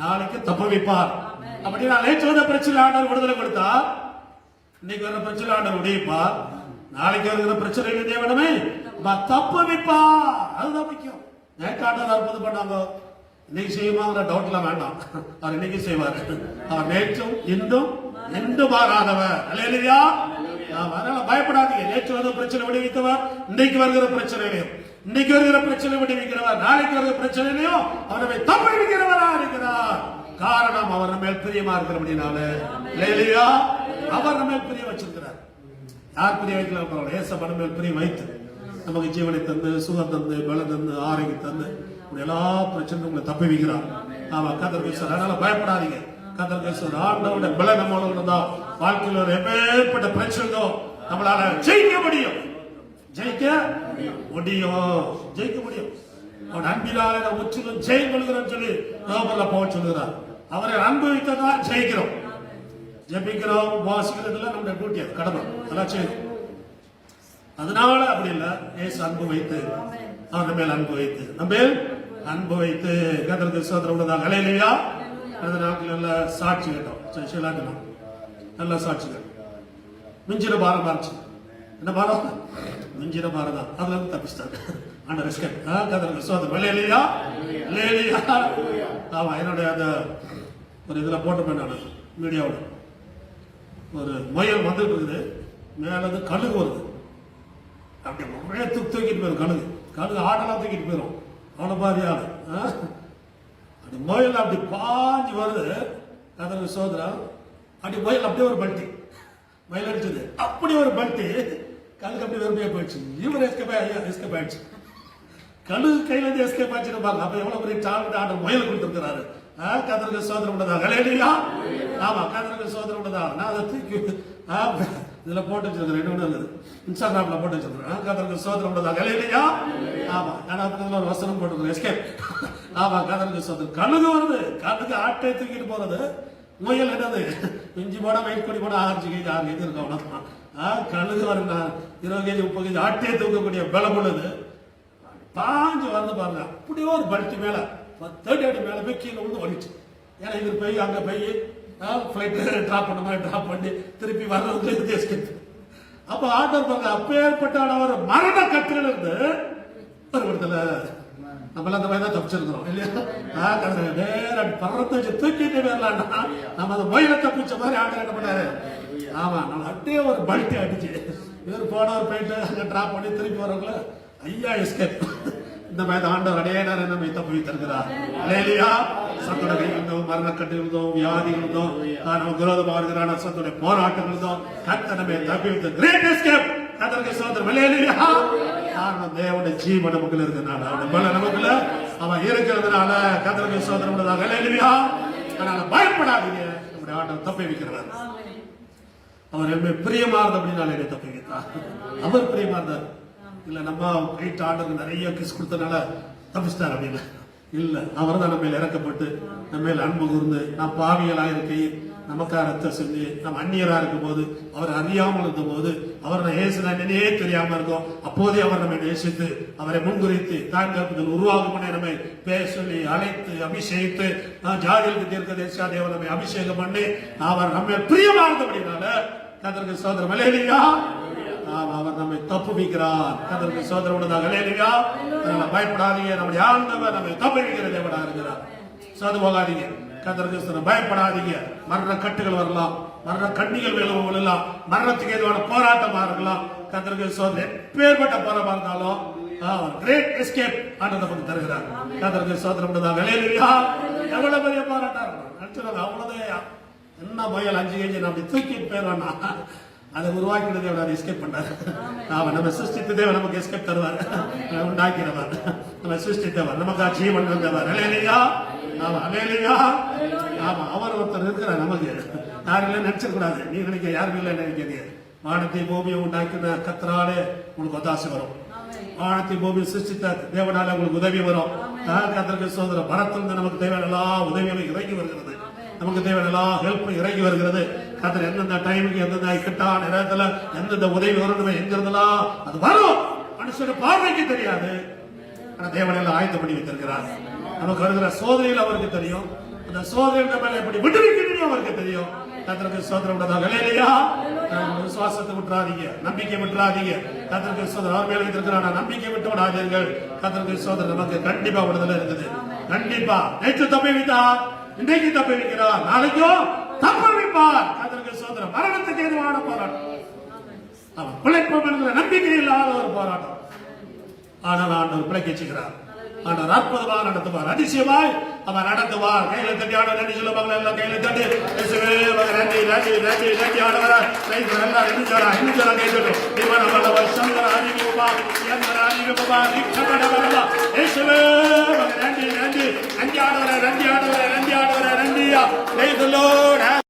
நாளைக்கு தப்புவிப்பார். அப்படின்னா நேற்று வந்த பிரச்சனை ஆண்டவர் விடுதலை கொடுத்தார், இன்னைக்கு வர பிரச்சனை ஆண்டவர் உடைப்பார், நாளைக்கு வருகிற பிரச்சனை தேவனமே தப்புவிப்பார். அதுதான் முக்கியம். நேற்று ஆண்டவர் அற்புதம் பண்ணாங்க, இன்னைக்கு செய்யுமாங்கிற டவுட்லாம் வேண்டாம். அவர் இன்னைக்கு செய்வார். அவர் நேற்றும் இன்றும் என்று மாறாதவர். ஹல்லேலூயா. அதனால பயப்படாதீங்க. நேற்று வந்த பிரச்சனை விடுவித்தவர் இன்னைக்கு வருகிற பிரச்சனையிலையும், இன்னைக்கு வருகிற பிரச்சனை விடுவிக்கிறவர் நாளைக்கு வருகிற பிரச்சனையிலையும் அவர் தப்புவிக்கிறவரா இருக்கிறார். காரணம் அவர் நம்ம மேல் பிரியமா இருக்கிறபடினால. ஹல்லேலூயா. அவர் நம்ம மேல் பிரியம் வச்சிருக்கிறார். யார் பிரிய வைக்கலாம்? ஏசப்பா நம்ம மேல் பிரியம் வைத்து நமக்கு ஜீவனை தந்து, சுகம் தந்து, பலம் தந்து, ஆரோக்கியம் தந்து எல்லா பிரச்சனையும் உங்களை தப்புவிக்கிறார். ஆமா, கர்த்தருக்கு ஸ்தோத்திரம். அதனால பயப்படாதீங்க. கர்த்தருக்கு ஸ்தோத்திரம். ஆண்டவருடைய பலம் நம்மளோட இருந்தா வாழ்க்கையில் ஒரு எப்பேற்பட்ட பிரச்சனையோ நம்மளால ஜெயிக்க முடியும். ஜெயிக்க முடியும். ஜெயிக்க முடியும். அவன் அன்பினாலே நாம் முற்றிலும் ஜெயம் கொள்கிறோம் சொல்லி ரோமர்ல பவுல் சொல்கிறார். அவரை அனுபவித்ததால் ஜெயிக்கிறோம். ஜெபிக்கிறோம் வாசிக்கிறதுல நம்முடைய டியூட்டி, அது கடமை, அதெல்லாம் செய்யணும். அதனால அப்படி இல்ல, ஏசு அன்பு வைத்து, அவர் மேல் அன்பு வைத்து, நம்ம அன்பு வைத்து கர்த்தருக்கு ஸ்தோத்திரம் உண்டதாக. ஹல்லேலூயா. அந்த நாட்கள் நல்ல சாட்சி கேட்டோம், சிலாக்கணும் நல்ல சாட்சிகள். மிஞ்சின பாரம் ஆச்சு, என்ன பாரம்? மிஞ்சின பாரம் தான், அதுல இருந்து தப்பிச்சிட்டாங்க. ஆண்டவர் எஸ்கேப். கர்த்தருக்கு ஸ்தோத்திரம். ஹல்லேலூயா. ஹல்லேலூயா. ஆமா, என்னுடைய அந்த ஒரு இதுல போட்டு நான் மீடியாவோட ஒரு முயல் வந்துட்டு இருக்குது, மேல இருந்து கழுகு வருது, அப்படி ஒரே தூக்கிட்டு போயிடும். கழுகு ஆடெல்லாம் தூக்கிட்டு போயிடும், அவனை பாதி ஆடு. அந்த முயல் அப்படி பாஞ்சு வருது, கர்த்தருக்கு ஸ்தோத்திரம். அப்படி முயல் அப்படியே ஒரு பல்ட்டி, முயல் அடிச்சது அப்படி ஒரு பல்ட்டி, கழுகு அப்படி வெறுமையா போயிடுச்சு. இவர் எஸ்கேப் ஆயிடுச்சு, கழுகு கையில இருந்து எஸ்கேப் ஆச்சுன்னு பாருங்க. அப்ப எவ்வளவு பெரிய டாலண்ட் ஆர்டர் முயல் கொடுத்திருக்கிறாரு. கர்த்தருக்கு ஸ்தோத்திரம் உண்டதாக. ஹல்லேலூயா. ஆமா, கர்த்தருக்கு ஸ்தோத்திரம் உண்டதாக. நான் அதை தூக்கி இதுல போட்டு வச்சிருக்கிறேன், இன்னொன்னு இருக்குது, இன்ஸ்டாகிராம்ல போட்டு வச்சிருக்கிறேன். கர்த்தருக்கு ஸ்தோத்திரம் உண்டதாக. ஹல்லேலூயா. ஆமா, நான் அதுல ஒரு வசனம் போட்டுருக்கேன், எஸ்கேப். ஆமா, கர்த்தருக்கு ஸ்தோத்திரம். கழுகு வருது, கழுகு ஆட்டை தூக்கிட்டு போறது, முயல் என்னது இஞ்சி போட வெயிட் பண்ணி போட 6 கேஜி 6 கேஜி இருக்கும், அவ்வளவுதான். கழுகு வருங்க 20 கேஜி 30 கேஜி ஆட்டையை தூக்கக்கூடிய பலம் உள்ளது, பாஞ்சு வந்து பாருங்க. அப்படியே ஒரு பல்ட்டி மேல 30 அடி மேல போய் கீழே விழுந்து வந்துச்சு. ஏன்னா இவர் போய் அங்க போய் பிளைட் டிராப் பண்ண மாதிரி டிராப் பண்ணி திருப்பி வர்றது எஸ்கேப். அப்ப ஆர்டர் பாருங்க, அப்பேற்பட்ட ஒரு மரண கட்டில இருந்து ஒரு இடத்துல நம்மள அந்த மாதிரி தான் தப்பிச்சிருக்கிறோம் இல்லையா? நேரம் பறந்து வச்சு தூக்கிட்டு வரலாம்னா நம்ம அந்த மயில தப்பிச்ச மாதிரி ஆர்டர் என்ன பண்ணாரு. ஆமா, நம்ம அப்படியே ஒரு பல்ட்டி அடிச்சு இவர் போனவர் போயிட்டு அங்க டிராப் பண்ணி திருப்பி வரவங்கள ஐயா எஸ்கேப். இந்த மாதிரி ஆண்டவர் அடையாளர் நம்மை தப்பி தருகிறார். ஹல்லேலூயா. சத்துடைய கை இருந்தோம், மரணக்கட்டு இருந்தோம், வியாதி இருந்தோம், நமக்கு விரோதமாக இருக்கிறான சத்துடைய போராட்டம் இருந்தோம், கர்த்தர் நம்மை தப்பி வைத்த கிரேட் எஸ்கேப். கர்த்தருக்கு ஸ்தோத்திரம். ஹல்லேலூயா. காரணம் தேவனுடைய ஜீவன் நமக்குள்ள இருக்கிறனால, அவருடைய பலம் நமக்குள்ள அவன் இருக்கிறதுனால கர்த்தருக்கு ஸ்தோத்திரம் உண்டதாக. ஹல்லேலூயா. அதனால பயப்படாதீங்க, நம்முடைய ஆண்டவர் தப்பி வைக்கிறவர். அவர் என்ன பிரியமானது அப்படின்னால என்னை தப்பி வைத்தார். அவர் பிரியமானதார் இல்ல, நம்ம கைட்டு ஆண்டருக்கு நிறைய கிஸ் கொடுத்தனால தப்பிச்சிட்டார் அப்படின்னு இல்ல. அவர் தான் நம்ம மேல இறக்கப்பட்டு நம்ம மேல அன்பு கூர்ந்து, நாம் பாவிகளா இருக்கையில் நமக்காக ரத்தம் செஞ்சு, நம்ம அந்நியரா இருக்கும் போது, அவர் அறியாமல் இருந்த போது, அவர் ஏசுனே தெரியாம இருக்கோம், அப்போதே அவர் நம்மை நேசித்து அவரை முன்குறித்து தாங்கள் உருவாகும் பண்ணி நம்மை பேர் சொல்லி அழைத்து அபிஷேகித்து ஜாதிகளுக்கு தீர்க்க தேசா தேவன் நம்மை அபிஷேகம் பண்ணி அவர் நம்ம பிரியமானபடினால கர்த்தருக்கு ஸ்தோத்திரம். ஹல்லேலூயா. அவர் நம்மை தப்புவிக்கிறார். கர்த்தருக்கு ஸ்தோத்திரம் உண்டதாக. ஹல்லேலூயா. பயப்படாதீங்க, நம்முடைய ஆண்டவர் நம்மை தப்புவிக்கிற தேவனா இருக்கிறார். சோது போகாதீங்க, கர்த்தருக்கு ஸ்தோத்திரம். பயப்படாதீங்க. மரண கட்டுகள் வரலாம், மரண கண்ணிகள் விழலாம், மரணத்துக்கு ஏதுவான போராட்டமா இருக்கலாம். கர்த்தருக்கு ஸ்தோத்திரம். எப்பேற்பட்ட போராட்டமா இருந்தாலும் கிரேட் எஸ்கேப் ஆண்டவர் நமக்கு தருகிறார். கர்த்தருக்கு ஸ்தோத்திரம் உண்டதாக. ஹல்லேலூயா. எவ்வளவு பெரிய போராட்டம் இருக்கும், அவ்வளவுதான். என்ன முயல் 5 கேஜி அப்படி தூக்கிட்டு போயிடுவானா, அதை உருவாக்கினதே அவர் எஸ்கேப் பண்ணார். அவன் நம்ம சிருஷ்டித்த தேவன் நமக்கு எஸ்கேப் தருவார், உண்டாக்கிறவர், நம்ம சிருஷ்டித்தவர், நமக்கு ஜீவன் தந்தவர். ஹல்லேலூயா. ஆமா, ஹல்லேலூயா. ஆமா, அவர் ஒருத்தர் இருக்கிறார் நமக்கு. யாரும் நினைச்சிட கூடாது, நீ நினைக்க யாரும் இல்லை நினைக்கிறீங்க. வானத்தை பூமியை உண்டாக்கின கர்த்தராலே உங்களுக்கு ஒத்தாசை வரும். வானத்தை பூமியை சிருஷ்டித்த தேவனால உங்களுக்கு உதவி வரும். கர்த்தருக்கு ஸ்தோத்திரம். பரத்திலிருந்து நமக்கு தேவையான எல்லா உதவிகளும் இறங்கி வருகிறது, நமக்கு தேவையான எல்லா ஹெல்ப்பும் இறங்கி வருகிறது. கர்த்தர் எந்தெந்த டைமுக்கு எந்தெந்த இக்கட்டான நேரத்துல எந்தெந்த உதவி வரணுமே எங்கிருந்தெல்லாம் அது வரும். மனுஷனுடைய பார்வைக்கு தெரியாது, ஆனா தேவன் எல்லாம் ஆயத்தம் பண்ணி வைத்திருக்கிறார். நமக்கு வருகிற சோதனையில் அவருக்கு தெரியும், அந்த சோதனையில் மேல எப்படி விடுவிக்கணும் அவருக்கு தெரியும். கர்த்தருக்கு ஸ்தோத்திரம் உண்டதாக. ஹல்லேலூயா. விசுவாசத்தை விட்டுறாதீங்க, நம்பிக்கை விட்டுறாதீங்க. கர்த்தருக்கு ஸ்தோத்திரம். அவர் மேல வைத்திருக்கிறார், நம்பிக்கை விட்டு விடாதீர்கள். கர்த்தருக்கு ஸ்தோத்திரம். நமக்கு கண்டிப்பா விடுதலை இருக்குது. கண்டிப்பா நேற்று தப்பி வைத்தார், இன்றைக்கு தப்பி வைக்கிறார், நாளைக்கும் தப்பி வைப்பார். கர்த்தருக்கு ஸ்தோத்திரம். மரணத்துக்கு ஏதுவான போராட்டம், அவன் பிழைப்போம் என்கிற நம்பிக்கை இல்லாத ஒரு போராட்டம். ஆனால் ஆண்டவர் பிழைக்க செய்கிறார். ஆண்டவர் அற்புதமாக நடத்துவார், அதிசயமாய் அவர் நடத்துவார். கையில தட்டி ஆட நன்றி சொல்லுவாங்க, எல்லாம் கையில தட்டி நன்றி நன்றி நன்றி நன்றி ஆடவர எல்லாம் இன்னும் கை சொல்லும். இவன் வல்லவர் சந்திர அறிவிப்பா எந்திர அறிவிப்பா நிக்கடவரவா இயேசுவே நன்றி நன்றி நன்றி ஆடவர நன்றி ஆடவர நன்றி ஆடவர நன்றியா. Praise the Lord.